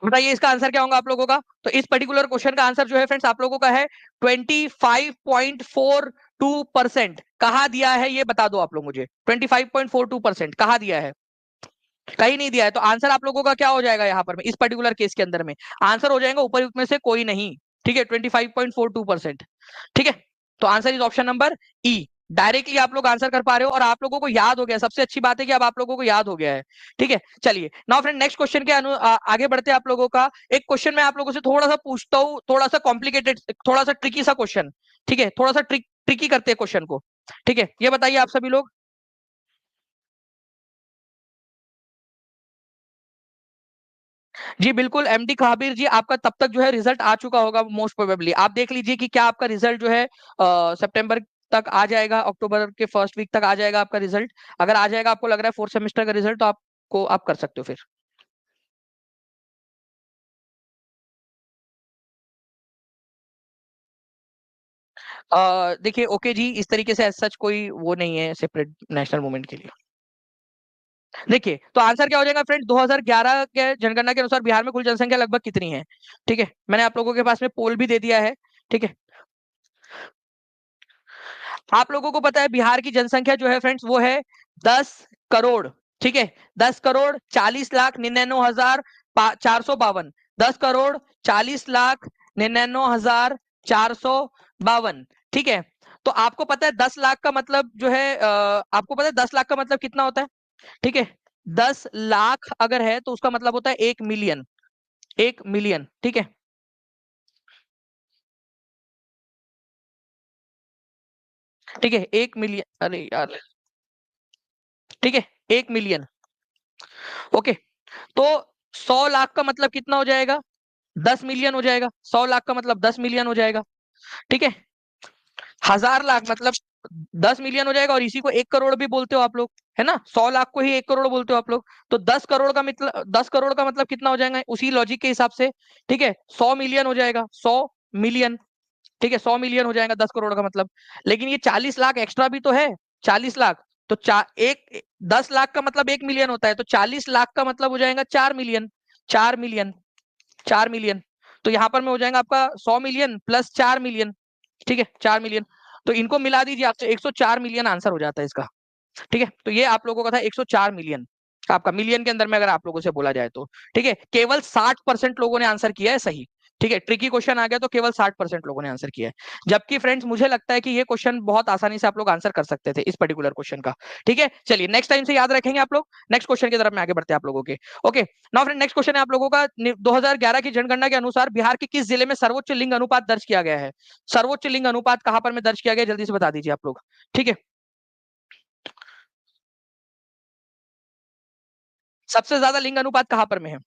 बताइए इसका आंसर क्या होगा आप लोगों का? तो इस पर्टिकुलर क्वेश्चन का आंसर जो है फ्रेंड्स आप लोगों का है 25.42%। कहा दिया है ये बता दो आप लोग मुझे, 25.42% कहा दिया है? कहीं नहीं दिया है। तो आंसर आप लोगों का क्या हो जाएगा यहाँ पर में इस पर्टिकुलर केस के अंदर में? आंसर हो जाएगा उपरयुक्त में से कोई नहीं। ठीक है, 25.42%। ठीक है, तो answer is option number E. Directly आप लोग आंसर कर पा रहे हो और आप लोगों को याद हो गया। सबसे अच्छी बात है कि अब आप लोगों को याद हो गया है। ठीक है, चलिए नाउ फ्रेंड नेक्स्ट क्वेश्चन के आगे बढ़ते हैं आप लोगों का। एक क्वेश्चन मैं आप लोगों से थोड़ा सा पूछता हूँ, थोड़ा सा कॉम्प्लिकेटेड, थोड़ा सा ट्रिकी सा क्वेश्चन। ठीक है, थोड़ा सा ट्रिकी करते हैं क्वेश्चन को। ठीक है, ये बताइए आप सभी लोग। जी बिल्कुल एमडी कहाबीर जी, आपका तब तक जो है रिजल्ट आ चुका होगा मोस्ट प्रोबेबली। आप देख लीजिए कि क्या आपका रिजल्ट जो है सितंबर तक आ जाएगा, अक्टूबर के फर्स्ट वीक तक आ जाएगा आपका रिजल्ट। अगर आ जाएगा, आपको लग रहा है फोर्थ सेमेस्टर का रिजल्ट, तो आपको आप कर सकते हो फिर। देखिए ओके जी, इस तरीके से सच कोई वो नहीं है सेपरेट नेशनल मूवमेंट के लिए। देखिए तो आंसर क्या हो जाएगा फ्रेंड, 2011 के जनगणना के अनुसार बिहार में कुल जनसंख्या लगभग कितनी है? ठीक है, मैंने आप लोगों के पास में पोल भी दे दिया है। ठीक है, आप लोगों को पता है बिहार की जनसंख्या जो है फ्रेंड्स वो है 10 करोड़। ठीक है, 10 करोड़ 40 लाख 99,452। 10,40,99,452। ठीक है, तो आपको पता है 10 लाख का मतलब जो है आपको पता है 10 लाख का मतलब कितना होता है? ठीक है, 10 लाख अगर है तो उसका मतलब होता है 1 मिलियन। 1 मिलियन, ठीक है। ठीक है, 1 मिलियन, अरे यार, ठीक है, 1 मिलियन। ओके, तो 100 लाख का मतलब कितना हो जाएगा? 10 मिलियन हो जाएगा। 100 लाख का मतलब 10 मिलियन हो जाएगा। ठीक है, 1000 लाख मतलब 10 मिलियन हो जाएगा, और इसी को 1 करोड़ भी बोलते हो आप लोग, है ना? 100 लाख को ही 1 करोड़ बोलते हो आप लोग। तो 10 करोड़ का मतलब 10 करोड़ का मतलब कितना हो जाएगा उसी लॉजिक के हिसाब से? ठीक है, 100 मिलियन हो जाएगा, 100 मिलियन। ठीक है, 100 मिलियन हो जाएगा 10 करोड़ का मतलब। लेकिन ये 40 लाख एक्स्ट्रा भी तो है। 40 लाख, तो एक 10 लाख का मतलब 1 मिलियन होता है, तो 40 लाख का मतलब हो जाएगा 4 मिलियन। 4 million, 4 million. तो यहां पर में हो जाएगा आपका 100 मिलियन प्लस 4 मिलियन। ठीक है, 4 मिलियन। तो इनको मिला दीजिए आपसे, 104 मिलियन आंसर हो जाता है इसका। ठीक है, तो ये आप लोगों का था 104 मिलियन आपका, मिलियन के अंदर में अगर आप लोगों से बोला जाए तो। ठीक है, केवल 60% लोगों ने आंसर किया है सही। ठीक है, ट्रिकी क्वेश्चन आ गया तो केवल 60% लोगों ने आंसर किया है। जबकि फ्रेंड्स मुझे लगता है कि ये क्वेश्चन बहुत आसानी से आप लोग आंसर कर सकते थे इस पर्टिकुलर क्वेश्चन का। ठीक है, चलिए नेक्स्ट टाइम से याद रखेंगे आप लोग। नेक्स्ट क्वेश्चन की तरफ में आगे बढ़ते हैं आप लोगों के। Okay, now friend, next question है आप लोगों का। 2011 की जनगणना के अनुसार बिहार के किस जिले में सर्वोच्च लिंग अनुपात दर्ज किया गया है? सर्वोच्च लिंग अनुपात कहां पर में दर्ज किया गया, जल्दी से बता दीजिए आप लोग। ठीक है, सबसे ज्यादा लिंग अनुपात कहां पर में है?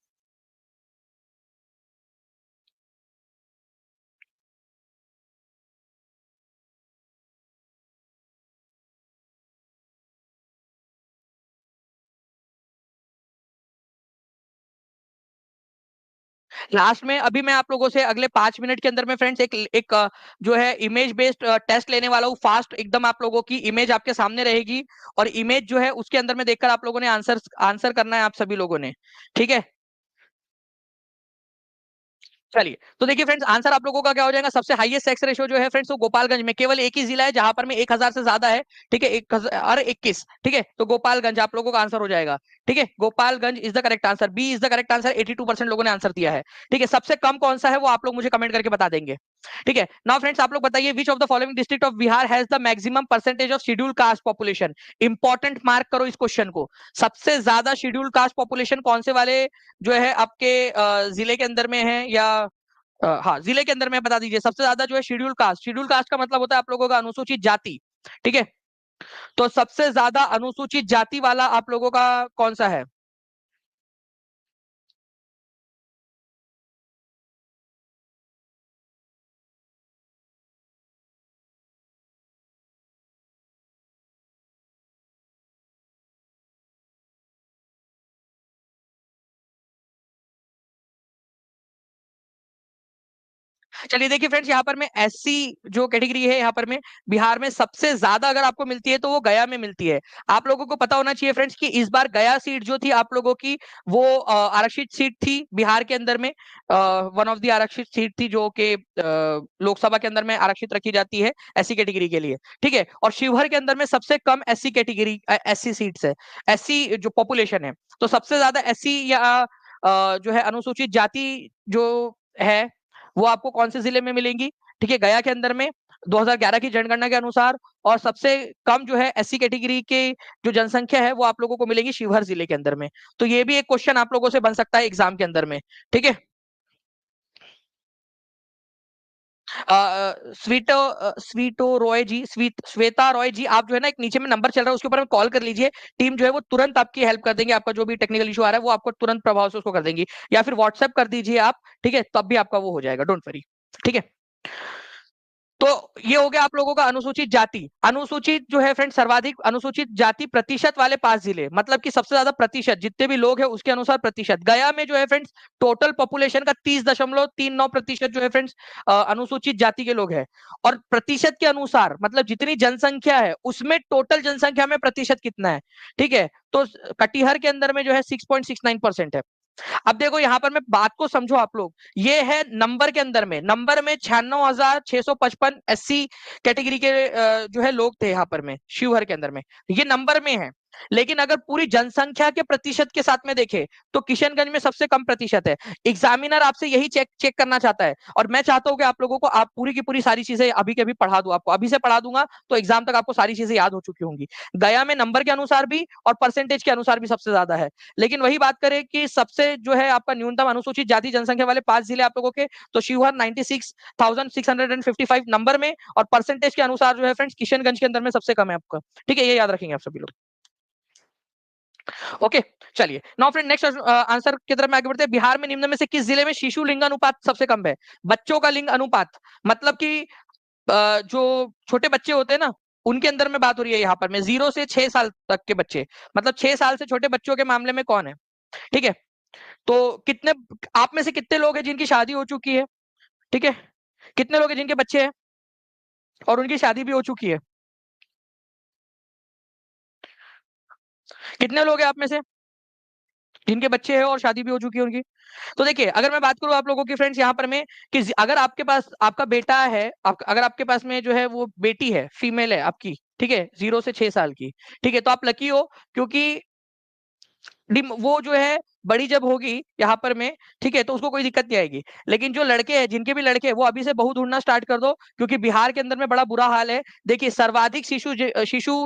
लास्ट में अभी मैं आप लोगों से अगले 5 मिनट के अंदर में फ्रेंड्स एक जो है इमेज बेस्ड टेस्ट लेने वाला हूँ। फास्ट एकदम आप लोगों की इमेज आपके सामने रहेगी, और इमेज जो है उसके अंदर में देखकर आप लोगों ने आंसर आंसर करना है आप सभी लोगों ने। ठीक है, चलिए, तो देखिए फ्रेंड्स, आंसर आप लोगों का क्या हो जाएगा? सबसे हाईएस्ट सेक्स रेशियो जो है फ्रेंड्स वो गोपालगंज में, केवल एक ही जिला है जहां पर में 1,000 से ज्यादा है। ठीक है, 1,021। ठीक है, तो गोपालगंज आप लोगों का आंसर हो जाएगा। ठीक है, Gopalganj is the correct answer, B is the correct answer. 82% लोगों ने आंसर दिया है। ठीक है, सबसे कम कौन सा है वो आप लोग मुझे कमेंट करके बता देंगे। ठीक है, नाउ फ्रेंड्स आप लोग बताइए, which of the following district of Bihar has the maximum percentage of schedule caste population? Important mark करो इस क्वेश्चन को। सबसे ज्यादा शेड्यूल कास्ट पॉपुलेशन कौन से वाले जो है आपके जिले के अंदर में है, या हाँ जिले के अंदर में बता दीजिए। सबसे ज्यादा जो है शेड्यूल कास्ट, शेड्यूल कास्ट का मतलब होता है आप लोगों का अनुसूचित जाति। ठीक है, तो सबसे ज्यादा अनुसूचित जाति वाला आप लोगों का कौन सा है? चलिए देखिए फ्रेंड्स, यहाँ पर में एससी जो कैटेगरी है यहाँ पर में बिहार में सबसे ज्यादा अगर आपको मिलती है तो वो गया में मिलती है। आप लोगों को पता होना चाहिए फ्रेंड्स कि इस बार गया सीट जो थी आप लोगों की, वो आरक्षित सीट थी बिहार के अंदर में। वन ऑफ द आरक्षित सीट थी जो कि लोकसभा के अंदर में आरक्षित रखी जाती है एससी कैटेगरी के लिए। ठीक है, और शिवहर के अंदर में सबसे कम एससी कैटेगरी एससी सीट्स है, एससी जो पॉपुलेशन है। तो सबसे ज्यादा एससी या जो है अनुसूचित जाति जो है वो आपको कौन से जिले में मिलेंगी? ठीक है, गया के अंदर में 2011 की जनगणना के अनुसार। और सबसे कम जो है एससी कैटेगरी के जो जनसंख्या है वो आप लोगों को मिलेगी शिवहर जिले के अंदर में। तो ये भी एक क्वेश्चन आप लोगों से बन सकता है एग्जाम के अंदर में। ठीक है, स्वीटो रॉय जी, श्वेता रॉय जी, आप जो है ना एक नीचे में नंबर चल रहा है उसके ऊपर में कॉल कर लीजिए। टीम जो है वो तुरंत आपकी हेल्प कर देंगे, आपका जो भी टेक्निकल इशू आ रहा है वो आपको तुरंत प्रभाव से उसको कर देंगी, या फिर व्हाट्सएप कर दीजिए आप। ठीक है, तब भी आपका वो हो जाएगा, डोंट वरी। ठीक है, तो ये हो गया आप लोगों का अनुसूचित जाति। अनुसूचित जो है फ्रेंड, सर्वाधिक अनुसूचित जाति प्रतिशत वाले 5 जिले, मतलब कि सबसे ज्यादा प्रतिशत जितने भी लोग हैं उसके अनुसार प्रतिशत। गया में जो है फ्रेंड्स टोटल पॉपुलेशन का 30.39% जो है फ्रेंड्स अनुसूचित जाति के लोग हैं। और प्रतिशत के अनुसार मतलब जितनी जनसंख्या है उसमें टोटल जनसंख्या में प्रतिशत कितना है? ठीक है, तो कटिहार के अंदर में जो है 6.69% है। अब देखो यहाँ पर मैं बात को समझो आप लोग, ये है नंबर के अंदर में, नंबर में 96,655 एससी कैटेगरी के जो है लोग थे यहाँ पर में शिवहर के अंदर में, ये नंबर में है। लेकिन अगर पूरी जनसंख्या के प्रतिशत के साथ में देखें तो किशनगंज में सबसे कम प्रतिशत है। एग्जामिनर आपसे यही चेक चेक करना चाहता है, और मैं चाहता हूं कि आप लोगों को आप पूरी की पूरी सारी चीजें अभी के अभी पढ़ा दूं, आपको अभी से पढ़ा दूंगा तो एग्जाम तक आपको सारी चीजें याद हो चुकी होंगी। गया में नंबर के अनुसार भी और परसेंटेज के अनुसार भी सबसे ज्यादा है। लेकिन वही बात करें कि सबसे जो है आपका न्यूनतम अनुसूचित जाति जनसंख्या वाले 5 जिले आप लोगों के, तो शिवहर 96,655 नंबर में, और परसेंटेज के अनुसार जो है फ्रेंड्स किशनगंज के अंदर में सबसे कम है आपका। ठीक है, ये याद रखेंगे आप सभी लोग। ओके, चलिए नाउ फ्रेंड नेक्स्ट आंसर की तरफ में आगे बढ़ते हैं। बिहार में निम्न में से किस जिले में शिशु लिंग अनुपात सबसे कम है? बच्चों का लिंग अनुपात मतलब कि जो छोटे बच्चे होते हैं ना, उनके अंदर में बात हो रही है यहाँ पर में 0 से 6 साल तक के बच्चे, मतलब 6 साल से छोटे बच्चों के मामले में कौन है? ठीक है, तो कितने आप में से कितने लोग हैं जिनकी शादी हो चुकी है? ठीक है, कितने लोग हैं जिनके बच्चे हैं और उनकी शादी भी हो चुकी है? कितने लोग हैं आप में से जिनके बच्चे हैं और शादी भी हो चुकी है उनकी? तो देखिए, अगर मैं बात करूं आप लोगों की फ्रेंड्स यहाँ पर में कि अगर आपके पास आपका बेटा है, अगर आपके पास में जो है वो बेटी है, फीमेल है आपकी, ठीक है, 0 से 6 साल की, ठीक है, तो आप लकी हो, क्योंकि वो जो है बड़ी जब होगी यहाँ पर में, ठीक है, तो उसको कोई दिक्कत नहीं आएगी। लेकिन जो लड़के हैं, जिनके भी लड़के हैं, वो अभी से बहू ढूंढना स्टार्ट कर दो, क्योंकि बिहार के अंदर में बड़ा बुरा हाल है। देखिए, सर्वाधिक शिशु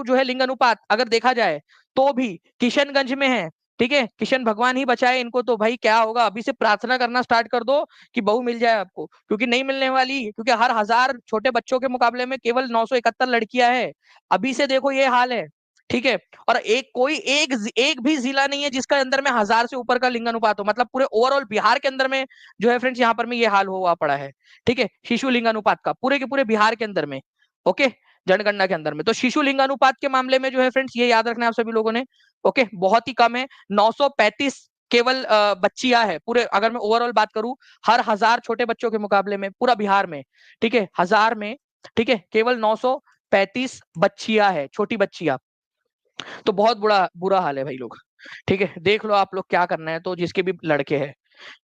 जो है लिंग अनुपात अगर देखा जाए तो भी किशनगंज में है। ठीक है, किशन भगवान ही बचाए इनको, तो भाई क्या होगा, अभी से प्रार्थना करना स्टार्ट कर दो कि बहू मिल जाए आपको, क्योंकि नहीं मिलने वाली, क्योंकि हर 1000 छोटे बच्चों के मुकाबले में केवल 971 लड़कियां हैं। अभी से देखो ये हाल है। ठीक है, और एक भी जिला नहीं है जिसका अंदर में 1000 से ऊपर का लिंग अनुपात हो, मतलब पूरे ओवरऑल बिहार के अंदर में जो है फ्रेंड्स यहाँ पर में ये हाल हुआ पड़ा है। ठीक है, शिशु लिंग अनुपात का पूरे के पूरे बिहार के अंदर में। ओके, जनगणना के अंदर में तो शिशु लिंग अनुपात के मामले में जो है फ्रेंड्स ये याद रखना है आप सभी लोगों ने। ओके, बहुत ही कम है, 935 केवल बच्चियां है पूरे, अगर मैं ओवरऑल बात करूं हर 1000 छोटे बच्चों के मुकाबले में पूरा बिहार में। ठीक है, 1000 में, ठीक है, केवल 935 बच्चियां है, छोटी बच्चियां। तो बहुत बुरा हाल है भाई लोग। ठीक है, देख लो आप लोग क्या करना है, तो जिसके भी लड़के हैं,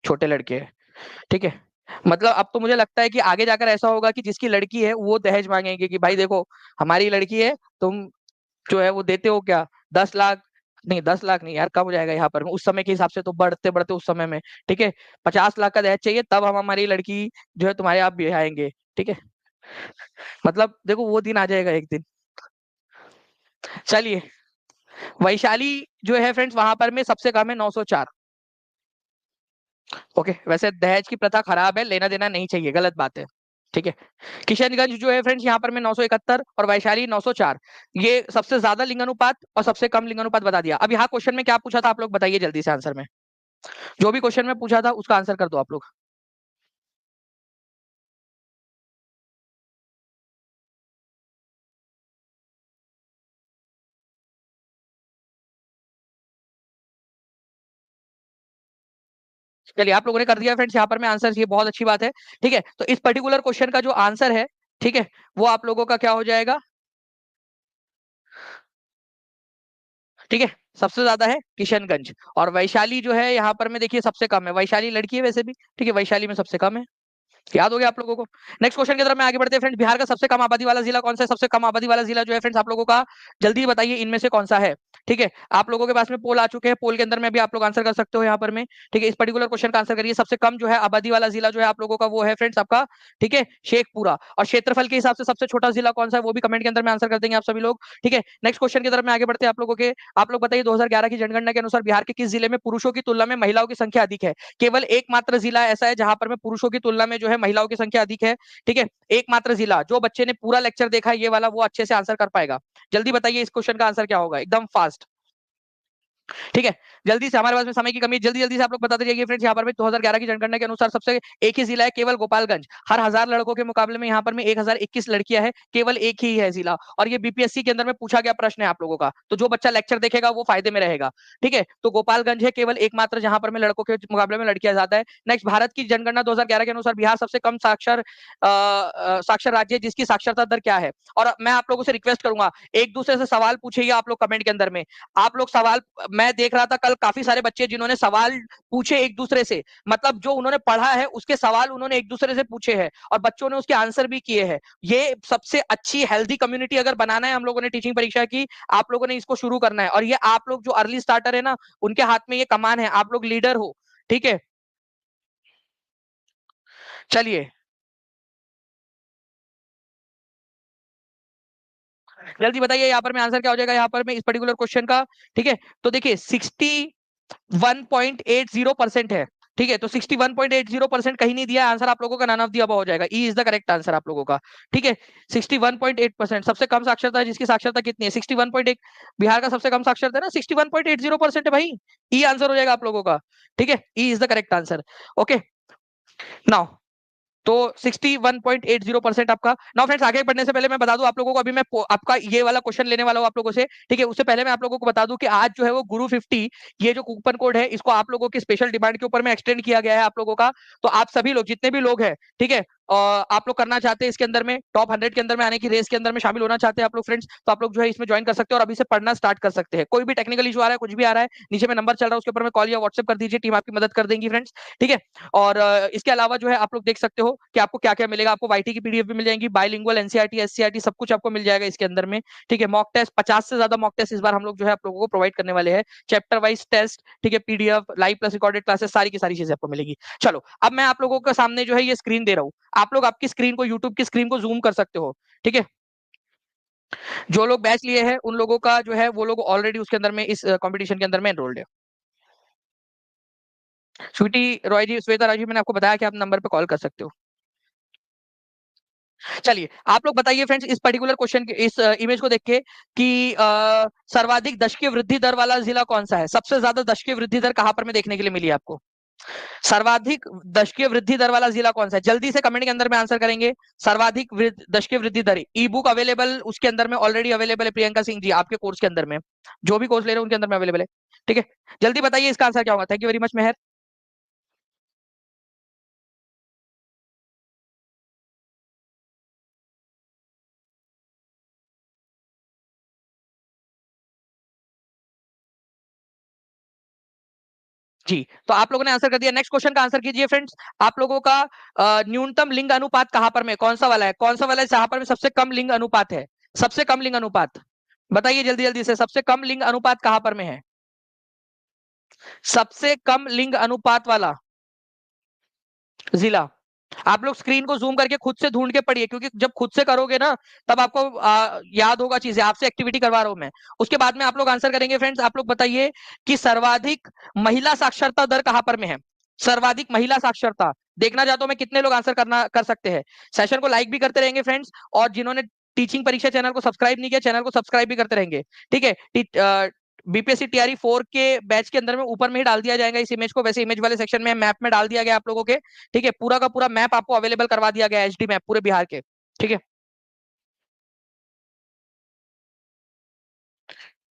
छोटे लड़के हैं, ठीक है, मतलब अब तो मुझे लगता है कि आगे जाकर ऐसा होगा कि जिसकी लड़की है वो दहेज मांगेंगे कि भाई देखो हमारी लड़की है, तुम जो है वो देते हो क्या? 10 लाख नहीं, 10 लाख नहीं यार, कम हो जाएगा यहाँ पर उस समय के हिसाब से, तो बढ़ते बढ़ते उस समय में, ठीक है, 50 लाख का दहेज चाहिए, तब हम हमारी लड़की जो है तुम्हारे आप ब्याएंगे। ठीक है, मतलब देखो वो दिन आ जाएगा एक दिन। चलिए, वैशाली जो है फ्रेंड्स वहां पर में सबसे कम है 904। ओके, वैसे दहेज की प्रथा खराब है, लेना देना नहीं चाहिए, गलत बात है। ठीक है, किशनगंज जो है फ्रेंड्स यहाँ पर में 971 और वैशाली 904, ये सबसे ज्यादा लिंगानुपात और सबसे कम लिंगानुपात बता दिया। अब यहाँ क्वेश्चन में क्या पूछा था आप लोग बताइए जल्दी से आंसर में, जो भी क्वेश्चन में पूछा था उसका आंसर कर दो आप लोग। चलिए, आप लोगों ने कर दिया फ्रेंड्स यहाँ पर में आंसर, ये बहुत अच्छी बात है। ठीक है, तो इस पर्टिकुलर क्वेश्चन का जो आंसर है, ठीक है, वो आप लोगों का क्या हो जाएगा? ठीक है, सबसे ज्यादा है किशनगंज, और वैशाली जो है यहाँ पर में देखिए सबसे कम है। वैशाली लड़की है वैसे भी, ठीक है, वैशाली में सबसे कम है। याद हो गया आप लोगों को? नेक्स्ट क्वेश्चन की तरफ मैं आगे बढ़ते हैं फ्रेंड्स। बिहार का सबसे कम आबादी वाला जिला कौन सा है? सबसे कम आबादी वाला जिला जो है फ्रेंड्स आप लोगों का, जल्दी बताइए इनमें से कौन सा है? ठीक है, आप लोगों के पास में पोल आ चुके हैं, पोल के अंदर में भी आप लोग आंसर कर सकते हो यहाँ पर में। ठीक है, इस पर्टिकुलर क्वेश्चन का आंसर करिए। सबसे कम जो है आबादी वाला जिला जो है आप लोगों का वो है फ्रेंड्स आपका, ठीक है, शेखपुरा। और क्षेत्रफल के हिसाब से सबसे छोटा जिला कौन सा है वो भी कमेंट के अंदर में आंसर कर देंगे आप सभी लोग। ठीक है, नेक्स्ट क्वेश्चन की तरफ में आगे बढ़ते हैं आप लोगों के। आप लोग बताइए 2011 की जनगणना के अनुसार बिहार के किस जिले में पुरुषों की तुलना में महिलाओं की संख्या अधिक है? केवल एकमात्र जिला ऐसा है जहां पर में पुरुषों की तुलना में जो है महिलाओं की संख्या अधिक है। ठीक है, एकमात्र जिला। जो बच्चे ने पूरा लेक्चर देखा है ये वाला, वो अच्छे से आंसर कर पाएगा। जल्दी बताइए इस क्वेश्चन का आंसर क्या होगा, एकदम फास्ट। ठीक है, जल्दी से, हमारे पास में समय की कमी, जल्दी जल्दी से आप लोग बताते जाइए फ्रेंड्स। यहाँ पर भी 2011 की जनगणना के अनुसार सबसे एक ही जिला है, केवल गोपालगंज। हर 1000 लड़कों के मुकाबले में यहाँ पर में 1021 लड़कियां है, केवल एक ही है जिला। और ये बीपीएससी के अंदर में पूछा गया प्रश्न है आप लोगों का, तो जो बच्चा लेक्चर देखेगा वो फायदे में रहेगा। ठीक है, तो गोपालगंज है केवल एकमात्र जहां पर में लड़कों के मुकाबले में लड़कियां ज्यादा है। नेक्स्ट, भारत की जनगणना 2011 के अनुसार बिहार सबसे कम साक्षर राज्य है, जिसकी साक्षरता दर क्या है? और मैं आप लोगों से रिक्वेस्ट करूंगा, एक दूसरे से सवाल पूछिए आप लोग कमेंट के अंदर में। आप लोग सवाल, मैं देख रहा था कल काफी सारे बच्चे जिन्होंने सवाल पूछे एक दूसरे से, मतलब जो उन्होंने पढ़ा है उसके सवाल उन्होंने एक दूसरे से पूछे हैं और बच्चों ने उसके आंसर भी किए हैं। ये सबसे अच्छी हेल्दी कम्युनिटी अगर बनाना है हम लोगों ने टीचिंग परीक्षा की, आप लोगों ने इसको शुरू करना है। और ये आप लोग जो अर्ली स्टार्टर है ना, उनके हाथ में ये कमान है, आप लोग लीडर हो, ठीक है। चलिए जल्दी बताइए यहाँ पर मैं आंसर क्या हो जाएगा यहाँ पर मैं इस पर्टिकुलर क्वेश्चन का। ठीक है, तो देखिए 61.80% है। ठीक है, तो 61.80% कहीं नहीं दिया आंसर, आप लोगों का नन ऑफ द अबव हो जाएगा। E is the correct answer आप लोगों का। ठीक है, 61.8%। सबसे कम साक्षरता है जिसकी साक्षरता कितनी है? 61.1। बिहार का सबसे कम साक्षरता है ना, 61.80% है भाई। ई आंसर हो जाएगा आप लोगों का। ठीक है, E is the correct answer. Okay, now तो 61.80% आपका। नाउ फ्रेंड्स, आगे बढ़ने से पहले मैं बता दूं आप लोगों को, अभी मैं आपका ये वाला क्वेश्चन लेने वाला हूं आप लोगों से। ठीक है, उससे पहले मैं आप लोगों को बता दूं कि आज जो है वो गुरु 50, ये जो कूपन कोड है, इसको आप लोगों की स्पेशल डिमांड के ऊपर में एक्सटेंड किया गया है आप लोगों का। तो आप सभी लोग, जितने भी लोग हैं, ठीक है, आप लोग करना चाहते हैं इसके अंदर में टॉप 100 के अंदर में आने की रेस के अंदर में शामिल होना चाहते हैं आप लोग फ्रेंड्स, तो आप लोग जो है इसमें ज्वाइन कर सकते हैं और अभी से पढ़ना स्टार्ट कर सकते हैं। कोई भी टेक्निकल इशू आ रहा है, कुछ भी आ रहा है, नीचे में नंबर चल रहा है, उसके ऊपर में कॉल या व्हाट्सएप कर दीजिए, टीम आपकी मदद कर देंगी फ्रेंड्स। ठीक है, और इसके अलावा जो है आप लोग देख सकते हो कि आपको क्या क्या मिलेगा। आपको वाईटी की पीडीएफ भी मिल जाएगी, बाइलिंगुअल, एनसीईआरटी, एससीईआरटी, सब कुछ आपको मिल जाएगा इसके अंदर में। ठीक है, मॉक टेस्ट 50 से ज्यादा मॉक टेस्ट इस बार हम लोग जो है आप लोगों को प्रोवाइड करने वाले हैं, चैप्टर वाइज टेस्ट, ठीक है, PDF, live plus recorded classes, सारी की सारी चीजें आपको मिलेगी। चलो, अब मैं आप लोगों के सामने जो है ये स्क्रीन दे रहा हूँ, आप लोग आपकी स्क्रीन को, यूट्यूब की स्क्रीन को जूम कर सकते हो। ठीक है, जो लोग बैच लिए हैं उन लोगों का जो है वो लोग ऑलरेडी उसके अंदर में, इस कंपटीशन के अंदर में एनरोल्ड है। स्वीटी रॉय जी, श्वेता राय जी, मैंने आपको बताया कि आप नंबर पे कॉल कर सकते हो। चलिए आप लोग बताइए फ्रेंड्स इस पर्टिकुलर क्वेश्चन के, इस इमेज को देख के कि सर्वाधिक दशकीय वृद्धि दर वाला जिला कौन सा है? सबसे ज्यादा दशकीय वृद्धि दर कहां पर में देखने के लिए मिली आपको? सर्वाधिक दशकीय वृद्धि दर वाला जिला कौन सा है? जल्दी से कमेंट के अंदर में आंसर करेंगे। सर्वाधिक दशकीय वृद्धि दर, ई बुक अवेलेबल उसके अंदर में ऑलरेडी अवेलेबल है प्रियंका सिंह जी, आपके कोर्स के अंदर में, जो भी कोर्स ले रहे हैं उनके अंदर में अवेलेबल है। ठीक है, जल्दी बताइए इसका आंसर क्या होगा। थैंक यू वेरी मच मेहर। जी, तो आप लोगों ने आंसर कर दिया। नेक्स्ट क्वेश्चन का आंसर कीजिए फ्रेंड्स। आप लोगों का न्यूनतम लिंग अनुपात कहां पर में, कौन सा वाला है, कौन सा वाला है जहां पर में सबसे कम लिंग अनुपात है? सबसे कम लिंग अनुपात बताइए जल्दी जल्दी से, सबसे कम लिंग अनुपात कहां पर में है? सबसे कम लिंग अनुपात वाला जिला। आप लोग स्क्रीन को जूम करके खुद से ढूंढ के पढ़िए, क्योंकि जब खुद से करोगे ना तब आपको याद होगा चीजें। आपसे एक्टिविटी करवा रहा हूं मैं, उसके बाद में आप लोग आंसर करेंगे फ्रेंड्स। आप लोग बताइए कि सर्वाधिक महिला साक्षरता दर कहां पर में है? सर्वाधिक महिला साक्षरता देखना चाहता हूं मैं, कितने लोग आंसर करना कर सकते हैं। सेशन को लाइक भी करते रहेंगे फ्रेंड्स, और जिन्होंने टीचिंग परीक्षा चैनल को सब्सक्राइब नहीं किया, चैनल को सब्सक्राइब भी करते रहेंगे। ठीक है, बीपीएससी टीआरई 4 के बैच के अंदर में ऊपर में ही डाल दिया जाएगा इस इमेज को, वैसे इमेज वाले सेक्शन में मैप में डाल दिया गया आप लोगों के। ठीक है, पूरा का पूरा मैप आपको अवेलेबल करवा दिया गया है, एचडी मैप पूरे बिहार के। ठीक है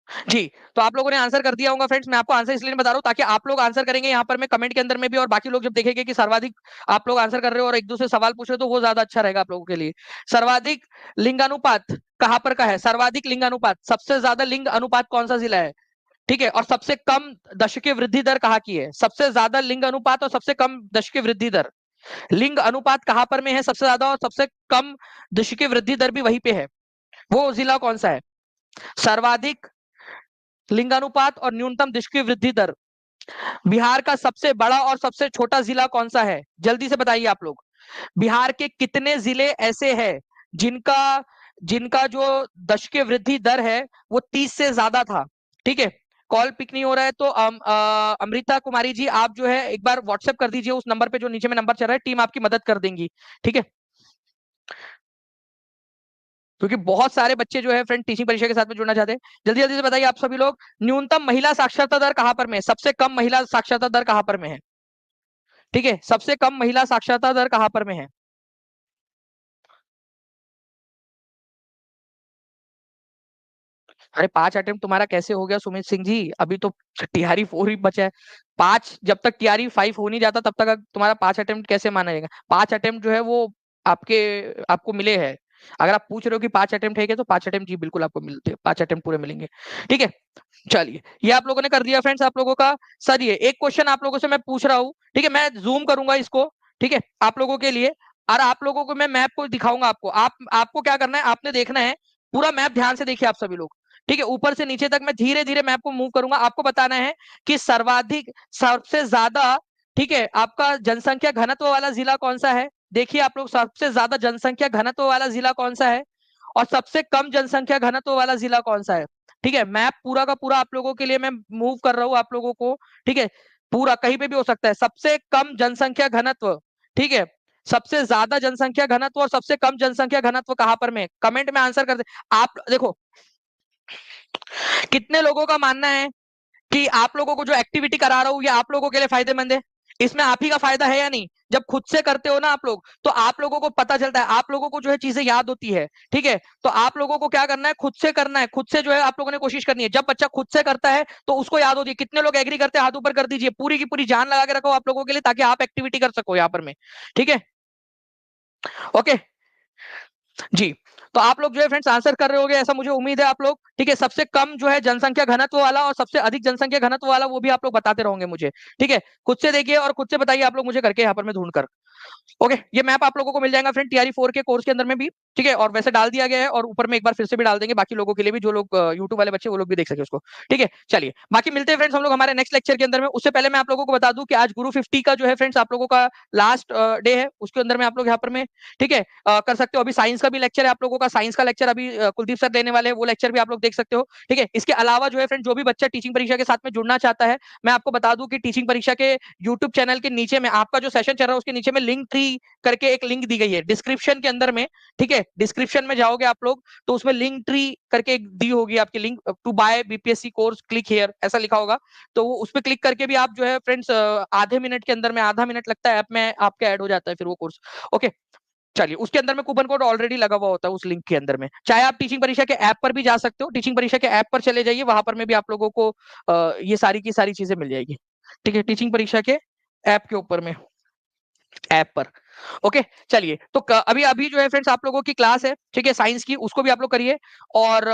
जी, तो आप लोगों ने आंसर कर दिया होगा फ्रेंड्स। मैं आपको आंसर इसलिए बता रहा हूं ताकि आप लोग आंसर करेंगे यहाँ पर मैं कमेंट के अंदर में भी, और बाकी लोग जब देखेंगे कि सर्वाधिक आप लोग आंसर कर रहे हो और एक दूसरे सवाल पूछ रहे हो, तो वो ज्यादा अच्छा रहेगा आप लोगों के लिए। सर्वाधिक लिंगानुपात कहां पर का है? सर्वाधिक लिंगानुपात, सबसे ज्यादा लिंग अनुपात कौन सा जिला है? ठीक है, और सबसे कम दशकीय वृद्धि दर कहाँ की है? सबसे ज्यादा लिंग अनुपात और सबसे कम दशकीय वृद्धि दर, लिंग अनुपात कहां पर में है सबसे ज्यादा और सबसे कम दशकीय वृद्धि दर भी वहीं पे है? वो जिला कौन सा है? सर्वाधिक लिंगानुपात और न्यूनतम दशकीय वृद्धि दर, बिहार का सबसे बड़ा और सबसे छोटा जिला कौन सा है? जल्दी से बताइए आप लोग। बिहार के कितने जिले ऐसे हैं जिनका जिनका जो दशकीय वृद्धि दर है वो 30 से ज्यादा था? ठीक है, कॉल पिक नहीं हो रहा है तो अमृता कुमारी जी, आप जो है एक बार व्हाट्सएप कर दीजिए उस नंबर पे जो नीचे में नंबर चल रहा है, टीम आपकी मदद कर देंगी। ठीक है, क्योंकि बहुत सारे बच्चे जो है फ्रेंड टीचिंग परीक्षा के साथ में जुड़ना चाहते हैं। जल्दी जल्दी से बताइए आप सभी लोग, न्यूनतम महिला साक्षरता दर कहां पर में है? सबसे कम महिला साक्षरता दर कहां पर में है? ठीक है, सबसे कम महिला साक्षरता दर कहां पर में है? अरे 5 अटेम्प्ट तुम्हारा कैसे हो गया सुमित सिंह जी? अभी तो टीआरई 4 ही बचा है। 5, जब तक टीआरई 5 हो नहीं जाता तब तक तुम्हारा 5 अटेम्प्ट कैसे माना जाएगा? 5 अटेम्प्ट जो है वो आपके आपको मिले हैं। अगर आप पूछ रहे हो कि 5 अटेम्प्ट है क्या, तो 5 अटेम्प्ट जी बिल्कुल आपको मिलते हैं, 5 अटेम्प्ट पूरे मिलेंगे। ठीक है, चलिए, ये आप लोगों ने कर दिया फ्रेंड्स आप लोगों का। सर ये एक क्वेश्चन आप लोगों से मैं पूछ रहा हूँ, ठीक है, मैं जूम करूंगा इसको, ठीक है, आप लोगों के लिए, और आप लोगों को मैं मैप को दिखाऊंगा आपको। आपको क्या करना है, आपने देखना है पूरा मैप, ध्यान से देखिए आप सभी लोग, ठीक है, ऊपर से नीचे तक मैं धीरे धीरे मैप को मूव करूंगा। आपको बताना है कि सर्वाधिक, सबसे ज्यादा, ठीक है, आपका जनसंख्या घनत्व वाला जिला कौन सा है। देखिए आप लोग, सबसे ज्यादा जनसंख्या घनत्व वाला जिला कौन सा है, और सबसे कम जनसंख्या घनत्व वाला जिला कौन सा है। ठीक है, मैप पूरा का पूरा आप लोगों के लिए मैं मूव कर रहा हूं आप लोगों को, ठीक है, पूरा कहीं पे भी हो सकता है। सबसे कम जनसंख्या घनत्व, ठीक है, सबसे ज्यादा जनसंख्या घनत्व और सबसे कम जनसंख्या घनत्व कहां पर में, कमेंट में आंसर कर दे। आप देखो कितने लोगों का मानना है कि आप लोगों को जो एक्टिविटी करा रहा हूं ये आप लोगों के लिए फायदेमंद है। इसमें आप ही का फायदा है या नहीं। जब खुद से करते हो ना आप लोग, तो आप लोगों को पता चलता है, आप लोगों को जो है चीजें याद होती है, ठीक है। तो आप लोगों को क्या करना है, खुद से करना है, खुद से जो है आप लोगों ने कोशिश करनी है। जब बच्चा खुद से करता है तो उसको याद होती है। कितने लोग एग्री करते हैं, हाथ ऊपर कर दीजिए। पूरी की पूरी जान लगा के रखो आप लोगों के लिए, ताकि आप एक्टिविटी कर सको यहाँ पर में, ठीक है, ओके जी। तो आप लोग जो है फ्रेंड्स आंसर कर रहे होगे ऐसा मुझे उम्मीद है आप लोग, ठीक है। सबसे कम जो है जनसंख्या घनत्व वाला और सबसे अधिक जनसंख्या घनत्व वाला, वो भी आप लोग बताते रहोगे मुझे, ठीक है। खुद से देखिए और खुद से बताइए आप लोग मुझे करके यहाँ पर मैं ढूंढ कर। ओके, ये मैप आप लोगों को मिल जाएगा फ्रेंड TRE 4 के कोर्स के अंदर में भी, ठीक है, और वैसे डाल दिया गया है, और ऊपर में एक बार फिर से भी डाल देंगे बाकी लोगों के लिए भी, जो लोग यूट्यूब वाले बच्चे वो लोग भी देख सके उसको, ठीक है। चलिए, बाकी मिलते हैं फ्रेंड्स हम लोग हमारे नेक्स्ट लेक्चर के अंदर में। उससे पहले मैं आप लोगों को बता दूं कि आज गुरु 50 का जो है फ्रेंड्स आप लोगों का लास्ट डे है, उसके अंदर में आप लोग यहाँ पर में, ठीक है, कर सकते हो। अभी साइंस का भी लेक्चर है आप लोगों का, साइंस का लेक्चर अभी कुलदीप सर देने वाले हैं, वो लेक्चर भी आप लोग देख सकते हो, ठीक है। इसके अलावा जो है फ्रेंड, जो भी बच्चा टीचिंग परीक्षा के साथ में जुड़ना चाहता है, मैं आपको बता दूं कि टीचिंग परीक्षा के यूट्यूब चैनल के नीचे में आपका जो सेशन चल रहा है उसके नीचे में लिंक ट्री करके एक लिंक दी गई है डिस्क्रिप्शन के अंदर में, ठीक है। डिस्क्रिप्शन में जाओगे आप लोग तो उसमें लिंक ट्री करके एक दी होगी आपकी link, to buy BPSC course click here ऐसा लिखा होगा। तो वो उस पर क्लिक करके भी आप जो है फ्रेंड्स आधे मिनट के अंदर में, आधा मिनट लगता है ऐप में आपका ऐड हो जाता है फिर वो कोर्स, ओके। चलिए, उसके अंदर में कूपन कोड ऑलरेडी लगा हुआ होता है उस लिंक के अंदर में। चाहे आप टीचिंग परीक्षा के ऐप पर भी जा सकते हो, टीचिंग परीक्षा के ऐप पर चले जाइए, वहां पर में भी आप लोगों को ये सारी की सारी चीजें मिल जाएगी, ठीक है, टीचिंग परीक्षा के ऐप के ऊपर में, ऐप पर, ओके। चलिए, तो अभी अभी जो है फ्रेंड्स आप लोगों की क्लास है, ठीक है, साइंस की, उसको भी आप लोग करिए। और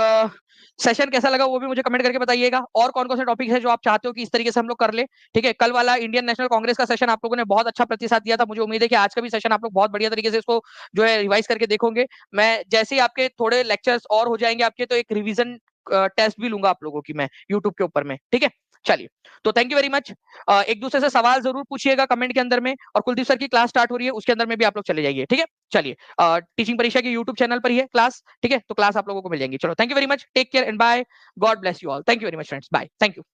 सेशन कैसा लगा वो भी मुझे कमेंट करके बताइएगा। और कौन कौन से टॉपिक है जो आप चाहते हो कि इस तरीके से हम लोग कर ले, ठीक है। कल वाला इंडियन नेशनल कांग्रेस का सेशन आप लोगों ने बहुत अच्छा प्रतिसाद दिया था, मुझे उम्मीद है कि आज का भी सेशन आप लोग बहुत बढ़िया तरीके से इसको जो है रिवाइज करके देखोगे। मैं जैसे ही आपके थोड़े लेक्चर्स और हो जाएंगे आपके, तो एक रिविजन टेस्ट भी लूंगा आप लोगों की मैं यूट्यूब के ऊपर में, ठीक है। चलिए, तो थैंक यू वेरी मच। एक दूसरे से सवाल जरूर पूछिएगा कमेंट के अंदर में, और कुलदीप सर की क्लास स्टार्ट हो रही है उसके अंदर में भी आप लोग चले जाइए, ठीक है। चलिए, टीचिंग परीक्षा के यूट्यूब चैनल पर ही है क्लास, ठीक है, तो क्लास आप लोगों को मिल जाएंगी। चलो, thank you very much, take care and bye, God bless you all, thank you very much friends, bye, thank you.